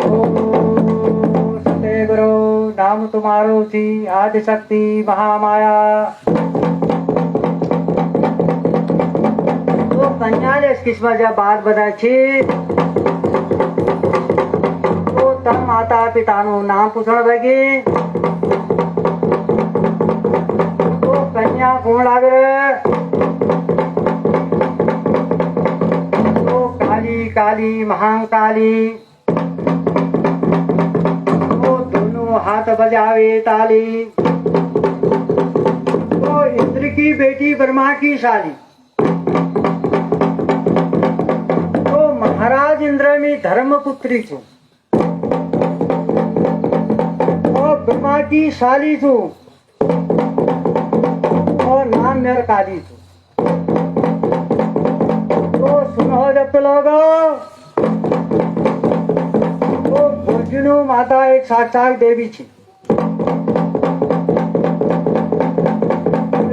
तो सत्य गुरु नाम तुम्हारो थी आदि शक्ति महामाया तो कन्या ने इस किस्म जब बात बताई तो तब माता पिता नु नाम पूछण लगी तो कन्या कौन लाग रहे तो काली काली महाकाली हाथ बजावे ताली। तो इंद्र की बेटी ब्रह्मा की शादी। तो महाराज इंद्र में धर्मपुत्री छू और ब्रह्मा की शाली छू और नाम मेर काली छू। तो सुनो जब लोगो, तो भोजनु माता एक साक्षात देवी थी।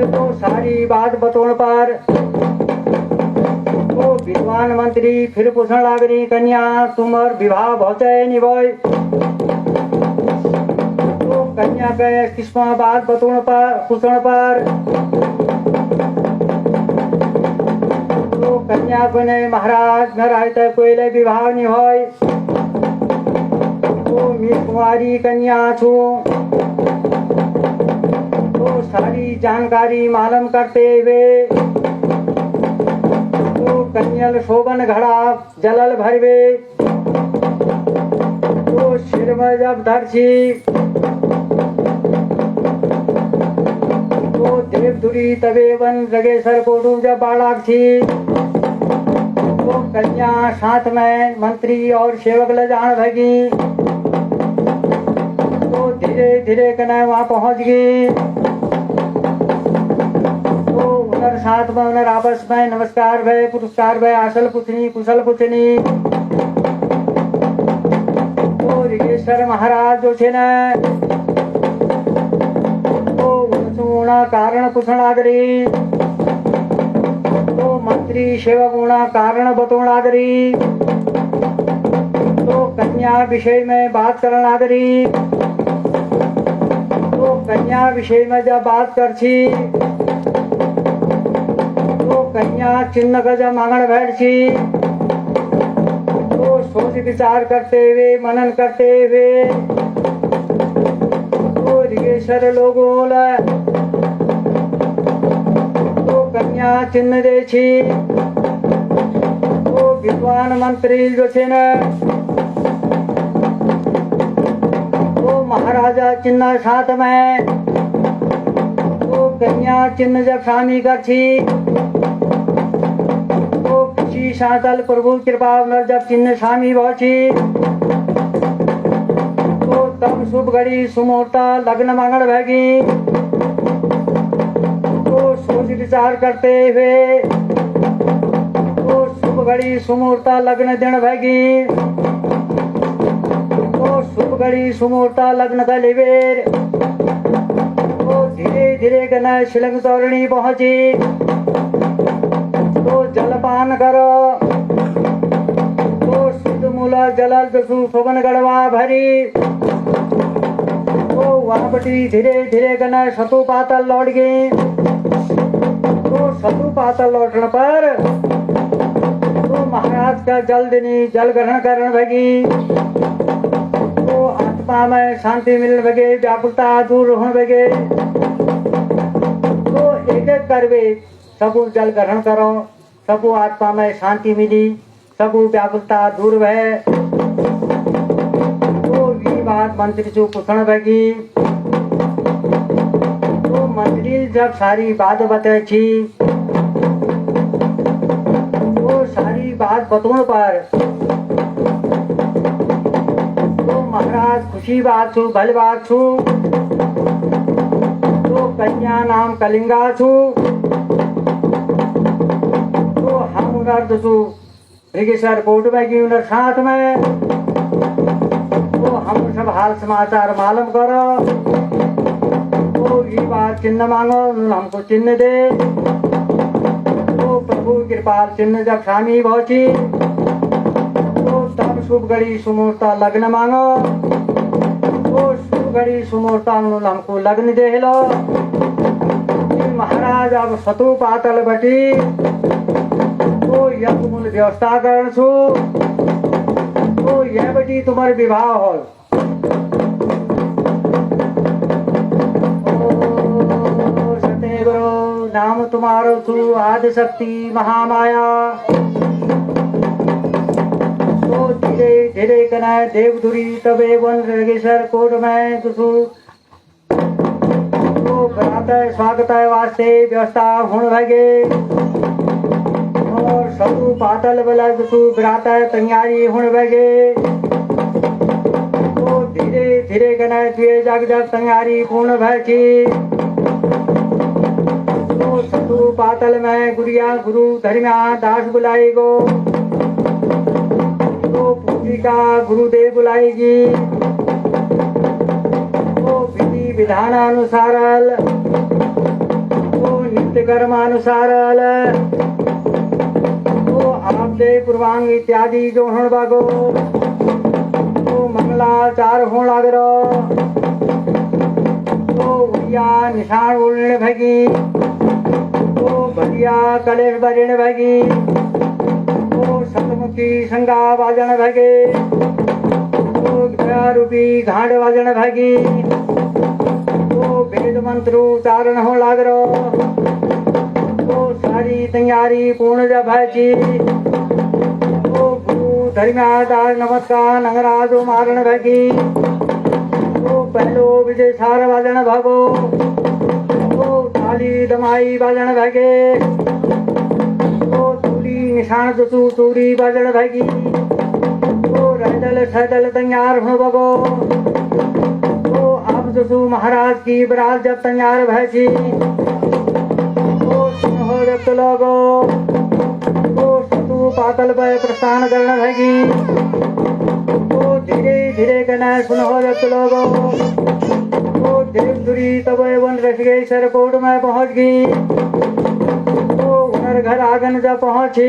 तो सारी बात बतौन पर तो विद्वान मंत्री फिर पूछने लागरी, कन्या तुम्हार विवाह भौचे निभोय। तो कन्या के किस्मा बात बतौन पर पूछने पर तो कन्या को ने महाराज न रहते कोई विवाह नहीं होय। तो मैं कुंवारी कन्या छू। तो सारी जानकारी मालूम करते हुए तो कन्यल शोभन घड़ा जलल भरवे। तो सिर में जब धरसी तो देवधुरी तबे वन जगेश्वर को डूब जब बाड़ाक थी। तो कन्या साथ में मंत्री और सेवक ले जान भगी। तो धीरे धीरे कन्या वहां पहुंच गई। तो उधर साथ में उधर आपस में नमस्कार भय पुरस्कार भय आसल पुछनी कुशल पुछनी। तो ऋगेश्वर महाराज जो छे न तो उना कारण पूछण लागरी। तो मंत्री सेवक उना कारण बतौण लागरी। तो कन्या विषय में बात करन लागरी। तो कन्या विषय में जब बात करछी तो कन्या चिन्ह का जब मांगण बैठी। तो सोच विचार करते हुए मनन करते हुए तो ऋगेश्वर लोगों तो कन्या चिन्ह दे छी। तो विद्वान मंत्री जो छे न तो महाराजा चिन्ह साथ में तो कन्या चिन्ह जब शामी कर छी तो किसी सातल प्रभु कृपा जब चिन्ह शामी पहुंची। तो तब शुभ घड़ी सुमुहूर्ता लग्न मांगण भगी। तो सोच विचार करते हुए तो शुभ घड़ी सुमुहूर्ता लग्न दिन भगी। तो शुभ घड़ी सुमुहूर्ता लग्न का लेवेर तो धीरे धीरे गना शिलंग तोरणी पहुंची। तो जलपान करो। तो शुद्ध मूला जलल दसु शोभन गढ़वा भरी। तो वहां बटी धीरे धीरे गना सतु पातल लौट गई। तो सतु पातल लौटने पर तो महाराज का जल देनी जल ग्रहण करण भगी। तो आत्मा में शांति मिलने लगे, व्याकुलता दूर होने लगे। तो एक एक करवे सबू जल ग्रहण करो, सबू आत्मा में शांति मिली, सबू व्याकुलता दूर भय। तो ये बात मंत्री जो पूछण लगी। तो मंत्री जब सारी बात बताई छी तो सारी बात बतौण पर तो महाराज खुशी बात छू भल बात छू। तो कन्या नाम कलिंगा छू। तो हम उधर दसू ऋगेश्वर कोट में की उधर साथ में तो हम सब हाल समाचार मालूम करो। तो ये बात चिन्ह मांगो हमको चिन्ह दे। तो प्रभु कृपाल चिन्ह जब शामी पहुंची तो तब शुभ घड़ी सुमुहूर्ता लग्न मांगो। तो शुभ घड़ी सुमुहूर्ता हमको लग्न दे लो। महाराज अब सतु पातल बटी तो यह मूल व्यवस्था कर छू। तो यह बटी तुम्हारे विवाह हो। सत्यगुरु नाम तुम्हारो छू आदि शक्ति महामाया। तो ओ धीरे धीरे कना देवधुरी तबे वन रगेश्वर कोट में तुसु ओ बरात स्वागत वास्ते व्यवस्था होने लगे और सतु पातल वाला तुसु बरात तैयारी होने लगे ओ धीरे धीरे कना तुए जग जग तैयारी पूर्ण भैची तो सतु पातल में गुड़िया गुरु धर्म्या दास बुलाई गो तो पूजिका गुरुदेव बुलाएगी तो विधि विधानानुसार तो नित्य कर्मानुसार तो आपदे पूर्वांग इत्यादि जो होने बागो तो मंगलाचार होने लग रहा तो उड़िया निशान उड़ने भगी तो बढ़िया कलेश बजने भगी तो सतमुखी संगा बाजन भगे तो गया रूपी घाट बाजन भगी तो वेद मंत्र उच्चारण हो लाग रो तो सारी तैयारी पूर्ण जब भैची तो गुरु धर्म्यादास नमस्कार नगराजो मारण भगी तो पहलो विजय सार बाजन भगो तो ताली दमाई बाजन भगे तो तूली निशान तुसु तूरी बाजन भगी तो रहदल सहदल तैयार हो बगो तो आप तुसु महाराज की बरात जब तैयार भैची तो सुनो जब लोगो तो सतु पातल पर प्रस्थान करना भगी तो धीरे धीरे कहना सुनो जब लोगो तो देवधुरी तब वन रसगेश्वर कोट में पहुंच गई तो उधर घर आंगन जब पहुंची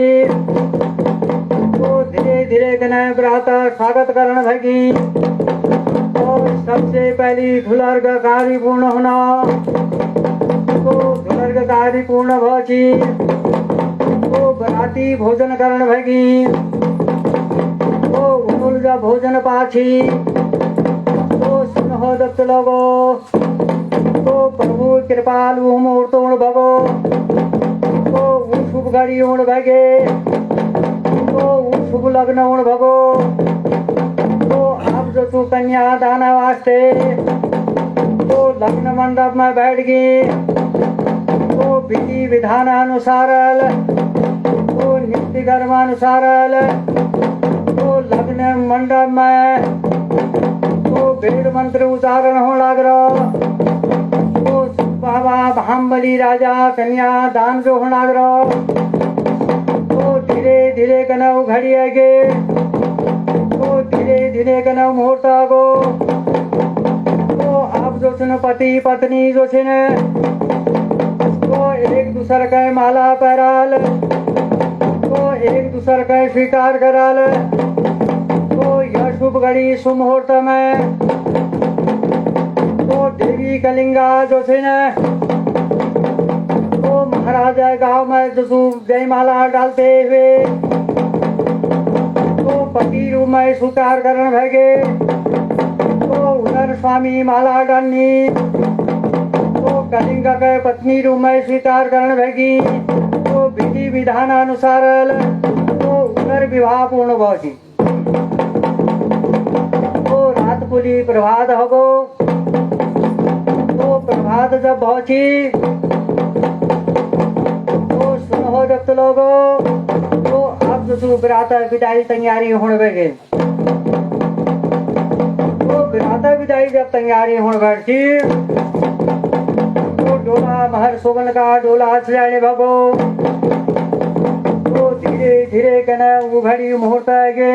तो धीरे धीरे कहना बराता स्वागत करना भगी और सबसे पहली धुलर्ग कार्य पूर्ण होना तो धुलर्ग कार्य पूर्ण पहुंची तो बराती भोजन करण भगी तो उनुल जब भोजन पाछी तो सुनो दत्त लोगो तो प्रभु कृपालु मूर्तोण भगो तो शुभ घड़ी ओण भगे तो शुभ लग्न ओण भगो तो आप जो तू कन्या दान वास्ते तो लग्न मंडप में बैठ गई तो विधि विधान अनुसार तो नित्य कर्मानुसार तो लग्न मंडप में तो वेद मंत्र उच्चारण हो लग रहा तो बाबा भामबली राजा कन्या दान जो हो लग रहा तो धीरे धीरे कनव घड़ी आगे तो धीरे धीरे कनव मुहूर्त आगो तो आप जो सुन पति पत्नी जो छिन तो एक दूसरे का माला पैराल तो एक दूसरे का स्वीकार कराल तो यह शुभ घड़ी शुभ मुहूर्त में तो देवी कलिंगा जो थे न तो महाराजा गांव में जो जयमाला डालते हुए तो पति रूप में स्वीकार करने भगे तो उधर स्वामी माला डालनी तो कलिंगा के पत्नी रूप में स्वीकार करने भगी तो विधि विधान अनुसार तो उधर विवाह पूर्ण पहुंची तो रात पुली प्रभात होगो तो प्रभात जब पहुंची तो सुनो जब लोगो तो अब जो बराता विदाई तैयारी होने लगे तो बराता विदाई जब तैयारी होने बैठी तो डोला महर सोबन का डोला सजाने भगो तो धीरे धीरे कहना वो घड़ी मुहूर्त आगे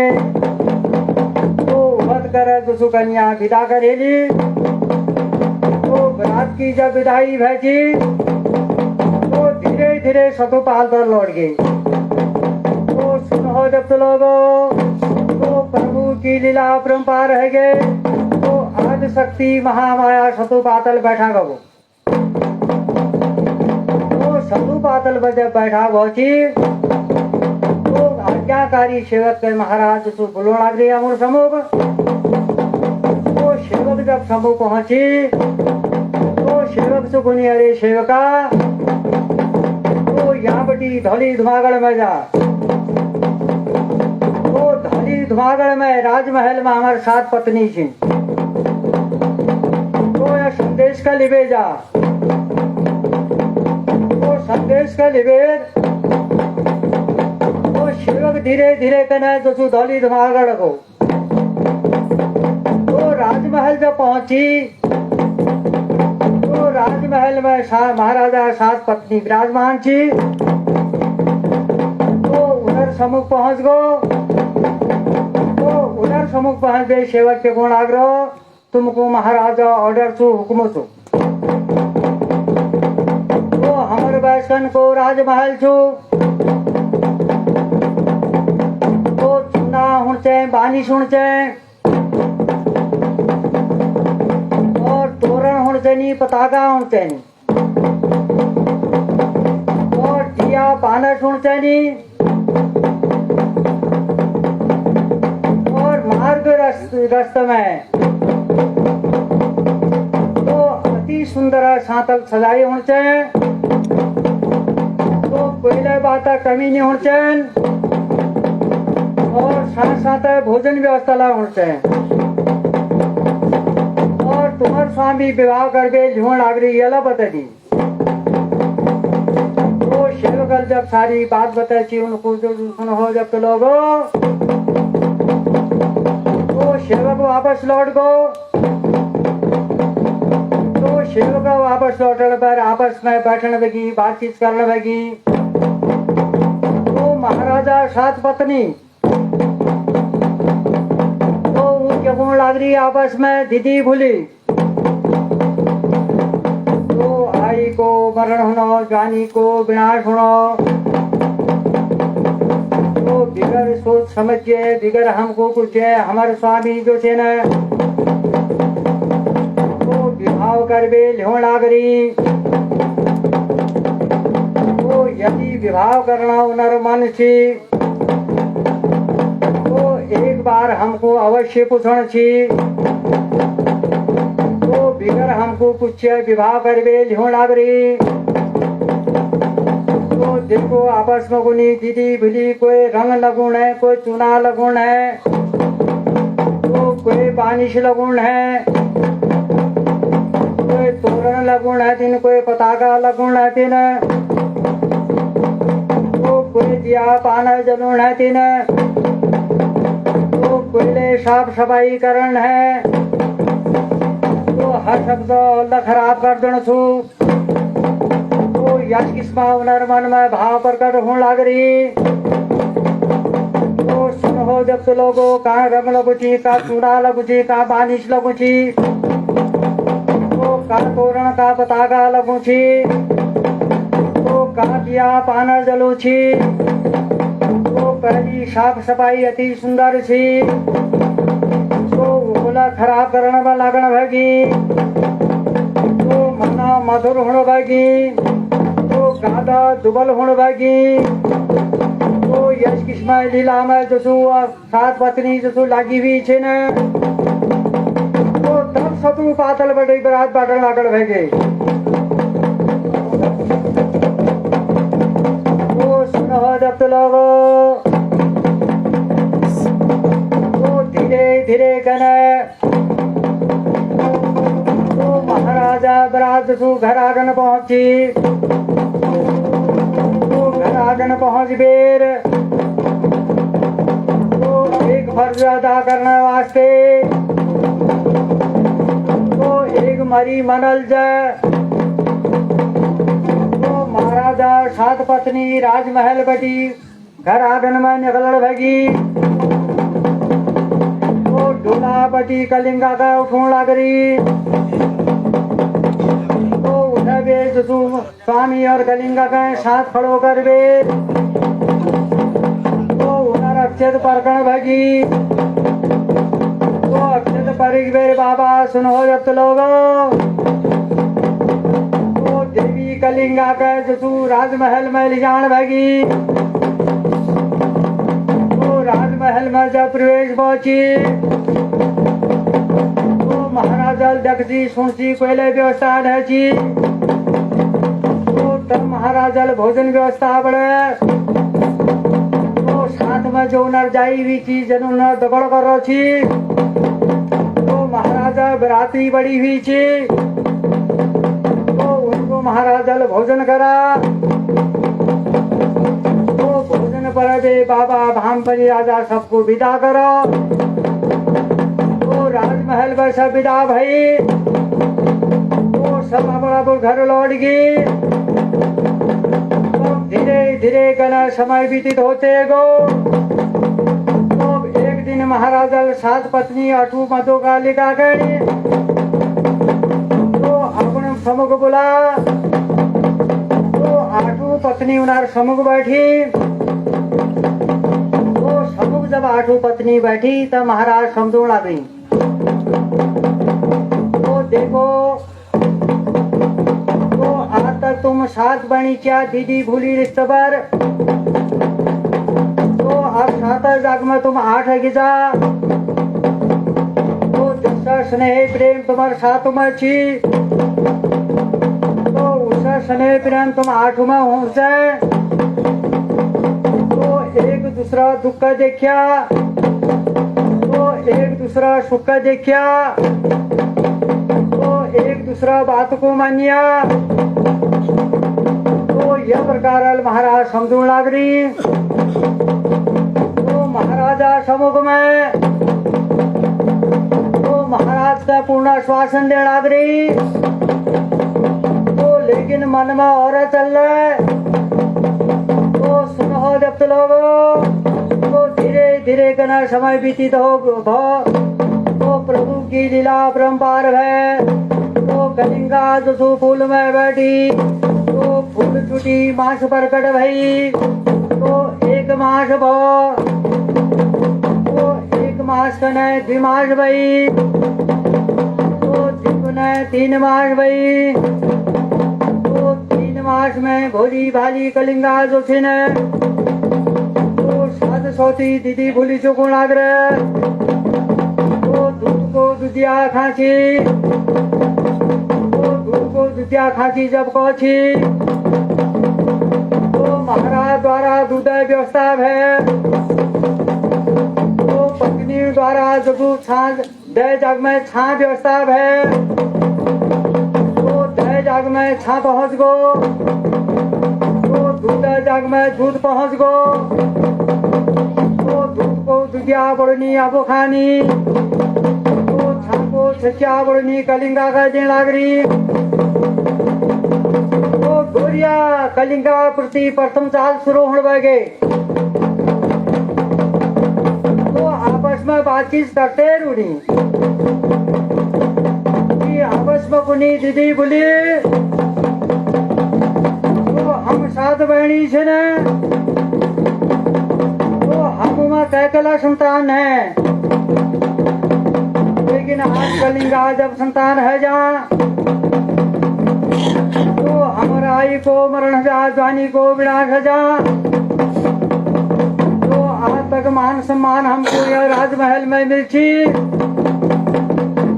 तो वध कर जो सुकन्या विदा करेली तो बरात की जब विदाई भैची तो धीरे धीरे सतुपाल पर लौट गई तो सुनो जब लोगो तो प्रभु की लीला परंपार रह गए तो आदि शक्ति महामाया सतुपातल बैठा गो तो सतुपातल पर जब बैठा पहुंची तो आज्ञाकारी सेवक के महाराज तो बोलो लाग रही अमर समूह तो सेवक जब समूह पहुंची तो सेवक से गुनी अरे सेवका तो यहाँ बटी धौली धुमागढ़ में जा तो धौली धुआगढ़ में राजमहल में हमारे सात पत्नी थी। तो यह संदेश का लिबे जा, तो संदेश का लिबे तो सेवक धीरे धीरे कने जो धौली धुआगढ़ को तो राजमहल जब पहुंची तो राजमहल में महाराजा सात पत्नी विराजमान थी। तो उधर सम्मुख पहुंच गो, तो उधर सम्मुख पहुंच गए सेवक के गुण आग्रह तुमको महाराजा ऑर्डर छू हुक्म छू। तो हमर बैसन को राजमहल छू तो चुना हुणचे बानी सुनचे और तोरण हुणचे नी पताका हुणचे नी और दिया पानस हुणचे नी और मार्ग रस्त में तो अति सुंदर सातल सजाई हुणचे। तो पहले बात कमी नहीं हुणचे और साथ साथ भोजन व्यवस्था ला हुणचे और तुम्हार स्वामी विवाह करके झूण लागरी ये ला बता दी। तो सेवकल जब सारी बात बताई उनको जो सुनो हो जब तो लोगो तो सेवक वापस लौट गो। तो सेवक वापस लौटने पर आपस में बैठने लगी, बातचीत करने लगी। तो महाराजा सात पत्नी तो उनके गुण लागरी आपस में दीदी भूली। तो आई को मरण होना, जानी को विनाश होना। तो बिगर सोच समझिए, बिगर हमको कुछ है हमारे स्वामी जो थे न तो विवाह करबे लिहों लागरी। तो यदि विवाह करना उनर मन छी तो एक बार हमको अवश्य पूछना छी। तो बिगर हमको कुछ विवाह करबे लिहों लागरी। तो देखो आपस में कोई दीदी भूली, कोई रंग लगुण है, कोई चुना लगुण है, तो कोई बानिश लगुण है, कोई तोरण लगुण है तीन, कोई पताका लगुण है तीन, तो कोई दिया पाना जलूण है तीन, तो कोयले साफ सफाई करण है। तो हर शब्द अल्लाह खराब कर देना छू। तो यश किस्मा उनर मन में भाव प्रकट होने लागरी। तो सुनो जब तो लोगो कहाँ रंग लगुची, का चूड़ा लगुची, का बानिश लगुची, तो का तोरण का पताका लगुची, तो का दिया पाना जलूची। तो पहली साफ सफाई अति सुंदर छी। तो बोला खराब करने में लागण भगी। तो मना मधुर होने भगी। तो गादा दुबल होने भगी। तो यश किस्मा लीला में जो सात पत्नी जो लागी हुई छे न तो तब शत्रु पातल बड़े बरात बाटल लागण भगे। तो सुनो जब तो लोगो तो धीरे धीरे कने तो महाराजा बरात सु घर आगन पहुंची। तो घर आगन पहुंच बेर तो एक फर्ज अदा करने वास्ते तो एक मरी मनल जाए। तो महाराजा सात पत्नी राजमहल बटी घर आंगन में निकल भगी। तो डोला बटी कलिंगा का उठूं लागरी। तो उधर बे स्वामी और कलिंगा का साथ खड़ो कर बे तो उधर अक्षत परकण भगी। तो अक्षत परिक बेर बाबा सुनो जब लोगो तो देवी कलिंगा का जसू राजमहल में ले जान भगी। तो राजमहल में जब प्रवेश पहुंची तो महाराजा दक्षी सुनसी कोयले व्यवस्था है छी। तो तब महाराजा भोजन व्यवस्था बढ़े। तो साथ में जो नर जाई हुई चीज जनु न दगड़ कर छी तो महाराजा बराती बड़ी हुई छी तो उनको महाराजा भोजन करा तो भोजन पर दे बाबा भाम परी राजा सबको विदा करो तो राजमहल पर सब विदा भई तो सब अपना घर लौट गई। धीरे धीरे कना समय व्यतीत होते गो तो एक दिन महाराजा सात पत्नी अठू मधो का लिखा गई तो अपने समुख बोला तो आठू पत्नी उनार समुख बैठी तो समुख जब आठू पत्नी बैठी तब महाराज समझोड़ आ गई तो देखो तो आज तक तुम सात बनी क्या दीदी भूली रिश्ते पर तो अब सात जाग में तुम आठ गिजा तो जिसका स्नेह प्रेम तुम्हारे साथ में छी तो उसका स्नेह प्रेम तुम आठ में हो जाए तो एक दूसरा दुख देखिया तो एक दूसरा सुख देखिया तो एक दूसरा बात को मानिया तो यह प्रकार महाराज समझू लाग रही तो महाराजा समुख में तो महाराज का पूर्ण श्वासन दे लाग रही तो लेकिन मन में और चल रहा तो सुनो जब लोग तो धीरे धीरे करना समय बीतीत हो तो प्रभु की लीला परम्पार है तो कलिंगा जो फूल में बैठी तो फूल छुटी मास प्रकट भई तो एक मास भो तो एक मास कने द्विमास भई तो द्विगुने 3 मास भई तो 3 मास में भोली भाली कलिंगा जो थी ने तो सात सौती दीदी भूली चुको लाग रहे तो दूध को दुधिया खांसी तो दूध को दुधिया खांसी जब पहुंची तो महाराज द्वारा दूध व्यवस्था है तो पत्नी द्वारा जब छाछ दे जग में छा व्यवस्था है तो दे जग में छा पहुंच गो तो दूध जग में दूध पहुंच गो तो दूध को दुधिया बड़नी आबो खानी तो छाको छचिया बड़नी कलिंगा का दिन लाग रही तो गोरिया कलिंगा प्रति प्रथम चाल शुरू होने लगे तो आपस में बातचीत करते रूढ़ी आपस में कुनी दीदी बोली तो हम सात बहनी से न तो हम में कैकला संतान है लेकिन आज कलिंगा जब संतान है जहाँ तो हमारा आई को मरण जा ज्वानी को विनाश है जहाँ तो आज तक मान सम्मान हमको यह राजमहल में मिलती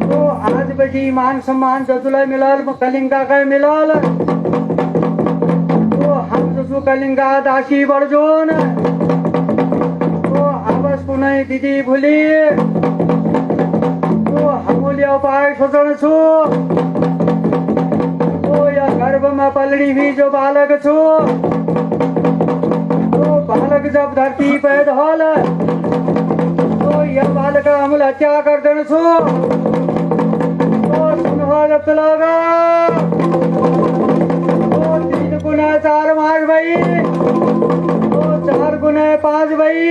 तो आज बची मान सम्मान जदुला मिलल कलिंगा का मिलल तो हम जसु कलिंगा दासी बड़जोन तो आवस पुनः दीदी भूली तो हमूल्य उपाय सोचन छु तो यह गर्भ में पलड़ी हुई जो बालक छु तो बालक जब धरती पे धोल तो यह बालक अमूल हत्या कर देन छु तो सुनो जब लगा तो 3 गुना 4 मास भई तो 4 गुना 5 भई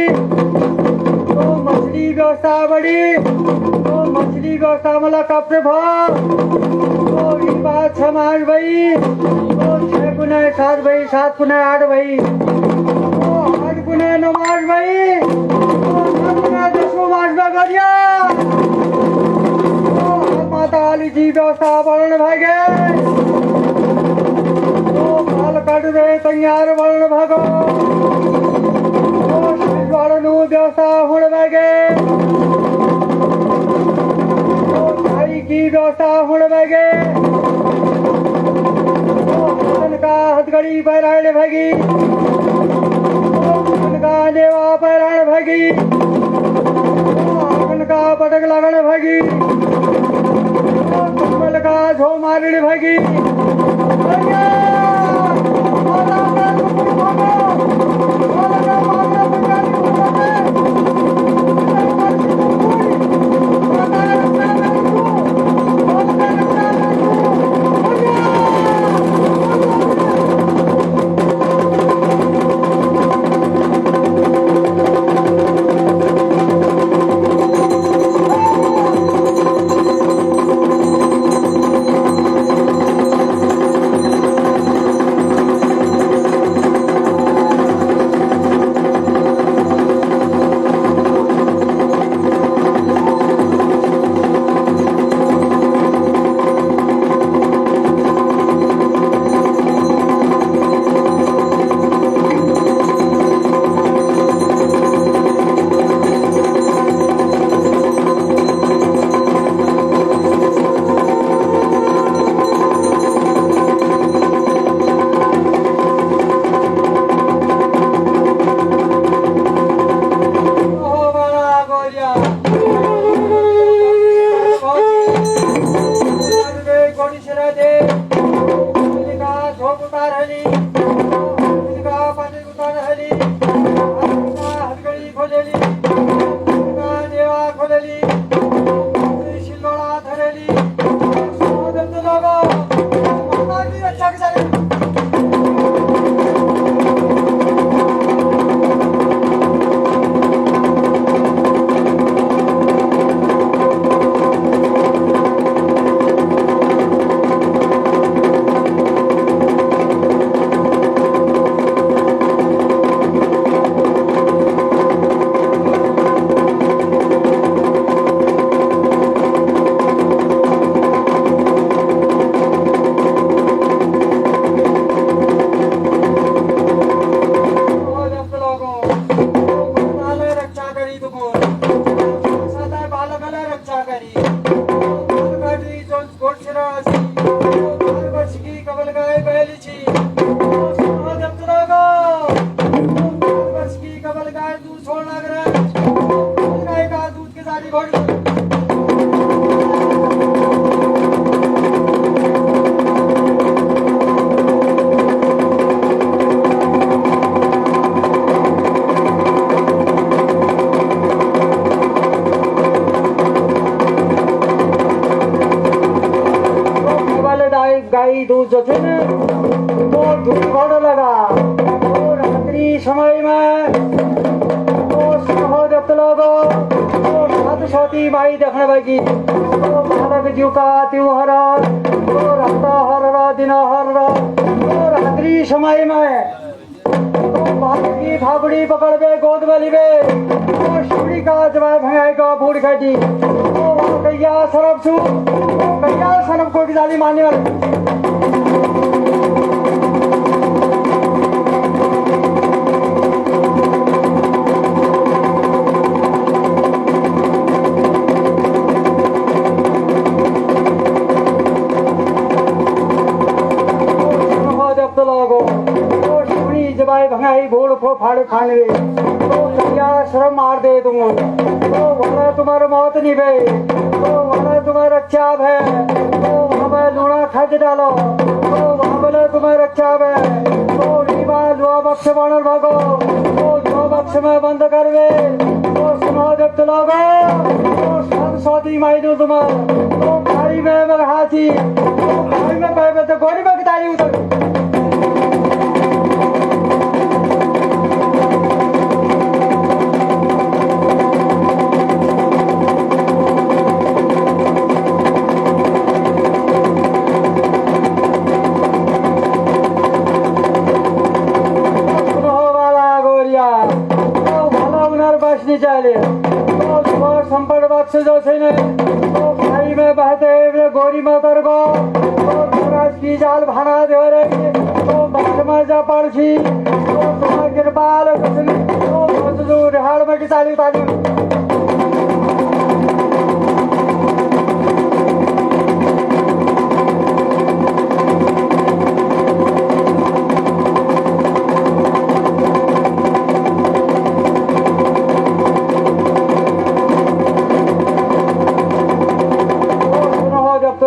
तो मछली व्यवस्था बड़ी तो मछली व्यवस्था मला कपड़े भाव तो ई बात 6 मास भई तो 6 गुना 7 भई 7 गुना 8 भई तो 8 गुना 9 मास भई तो 7 गुना 10 मास बगरिया तो माता वाली जी व्यवस्था वर्ण भागे तो बाल कट दे तैयार वर्ण भागो वालों व्यवस्था होने लगे तो थाली की व्यवस्था होने लगे तो का हथकड़ी बैराने लगी तो का देवा पैराण भगी आगन का पटक लगन भगी कमल का झो मारणी भगी गाई दूध जो थे ना वो दूध घोड़ा लगा और रात्रि समय में वो सहोदर लोगों वो सात सोती माई देखने बाकी वो भारत जीव का त्योहार वो राता हर दिन हर वो रात्रि समय में तो बात की थापड़ी पकड़ के गोद में लिबे वो शिवड़ी का जवाब भंगाई का बूढ़ खाती वो कैया सरब छू कैया सरब को की जाली मानने वाले भंगाई भोड़ फो फाड़ खाने तो क्या शर्म मार दे तुम तो वहाँ तुम्हारा मौत नहीं भे तो वहाँ तुम्हारा रक्षा है तो वहाँ पे लूणा खज डालो तो वहाँ पे तुम्हारा रक्षा है तो रीवा लुआ बक्स बनल भागो तो लुआ बक्स में बंद करवे तो सुनो जब लोगो तो सब सौदी माई दो तुम तो भाई में मरहाची तो भाई में पे तो गोली में कितारी उतर संपट बक्स जो तो भाई में बहते गोरी में उतर गो तो की जाल भाना दे रही तो बक्स में जा पड़ी तो तुम्हारे कृपाल तो रिहाड़ में की चाली उतारी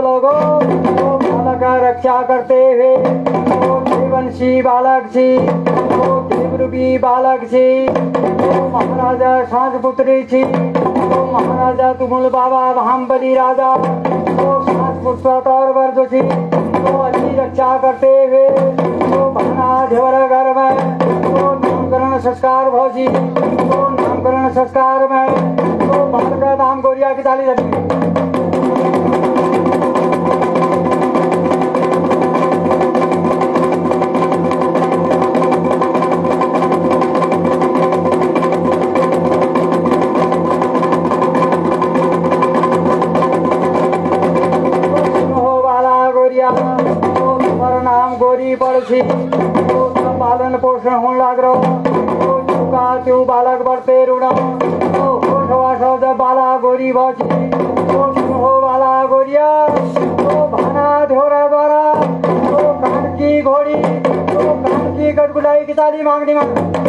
लोगो तो बालक का रक्षा करते हुए तो देवंशी बालक छी तो देवरूपी बालक छी तो महाराजा सांझ पुत्री छी तो महाराजा तुमुल बाबा महाबली राजा तो सांझ पुत्र तौर वर्ग छी तो अच्छी रक्षा करते हुए तो भाना देवर घर में तो नामकरण संस्कार भौजी तो नामकरण संस्कार में तो बालक का नाम गोरिया की ताली लगी नाम गोरी पड़सी तो पालन पोषण होने लग रहा तो चुका त्यू बालक बढ़ते रुड़ा तो होशवासो जब बाला गोरी बची तो हो बाला गोरिया तो भाना ध्योरा द्वारा तो कान की घोड़ी तो कान की गटगुलाई की ताली मांगनी मांग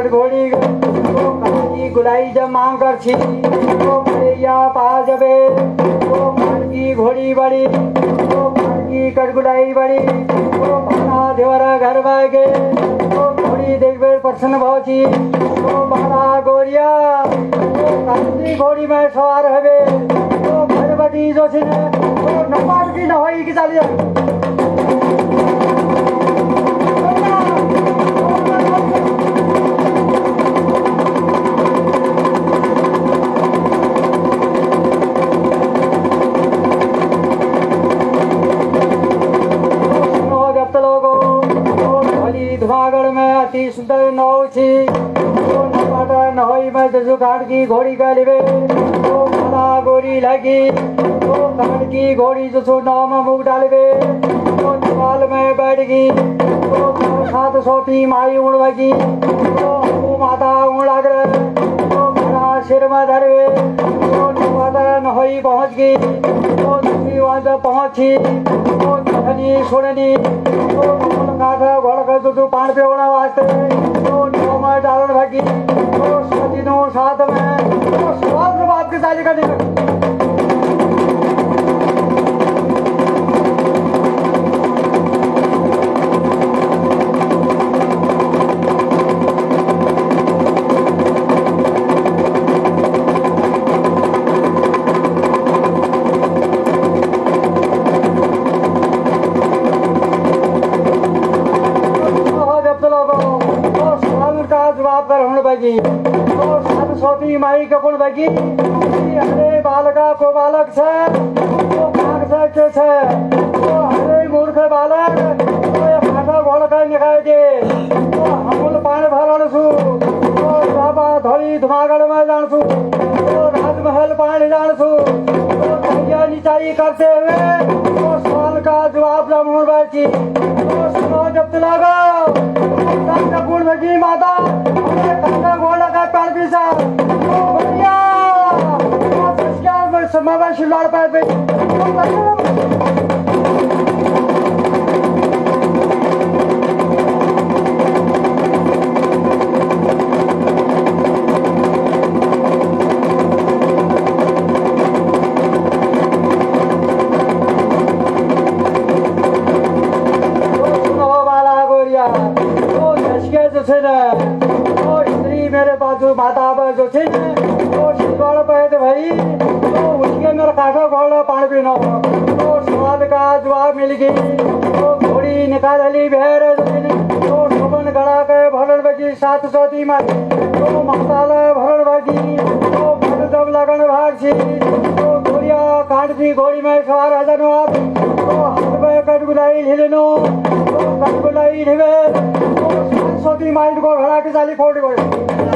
घोड़ी तो कहानी गुलाई जब मांग कर छी तो भैया पा जबे तो कान की घोड़ी बड़ी तो कान की कटगुलाई बड़ी तो भाना देवरा घर में गए तो घोड़ी देखबे प्रसन्न भौची तो बाला गोरिया तो कान की घोड़ी में सवार हवे तो भरबटी जो छी तो नपाट की न होई की चाली धुआगढ़ में अति सुंदर नाव छी तो नपाटा नहोई में जसु काट की घोड़ी का लिबे तो भला गोरी लगी तो काट की घोड़ी जसु नाव में मुख डालबे तो दीवाल में बैठ गई तो सात सोती माई उड़ लगी तो माता उड़ लग रहे तो मेरा सिर में धरवे तो नपाटा नहोई पहुंच गई तो दूसरी वहां जब पहुंची तो जखनी सुननी तो काठा घोड़ा जो पान पे होना वास्ते तो नौ में डालन भागी तो सदिनों साथ में तो स्वाद बात की साझी करनी तो सरस्वती माई के गुण बगी हरे बालका को बालक से तो भाग से के से तो हरे मूर्ख बालक तो ये फाटा घोड़ का निकाल दे तो हमल पान भरण सु तो बाबा धोली धुमागढ़ में जान सु तो राजमहल पानी जान सु तो भैया निचाई करते हुए तो सवाल का जवाब जमून बैठी तो सुनो जब लगा गुण बगी माता घोड़ा का पैर पीसा बढ़िया समावेश लड़ पाए वाला गोरिया तो झटके जो थे ना मेरे बाजू माता पर जो थी तो शिवाड़ पे भाई तो उसके मेरा काठा घोड़ा पानी पीना तो सवाल का जवाब मिल गई तो घोड़ी निकाल ली बहर तो शोभन गड़ा के भरण बगी 700 मारी तो माताला भरण बगी तो भर जब लगन भाग छी तो घोड़िया काट दी घोड़ी में सवार हजार आप तो हाथ में कटगुलाई हिलनो तो कटगुलाई हिवे तो 700 माइल को घड़ा की चाली फोड़ गए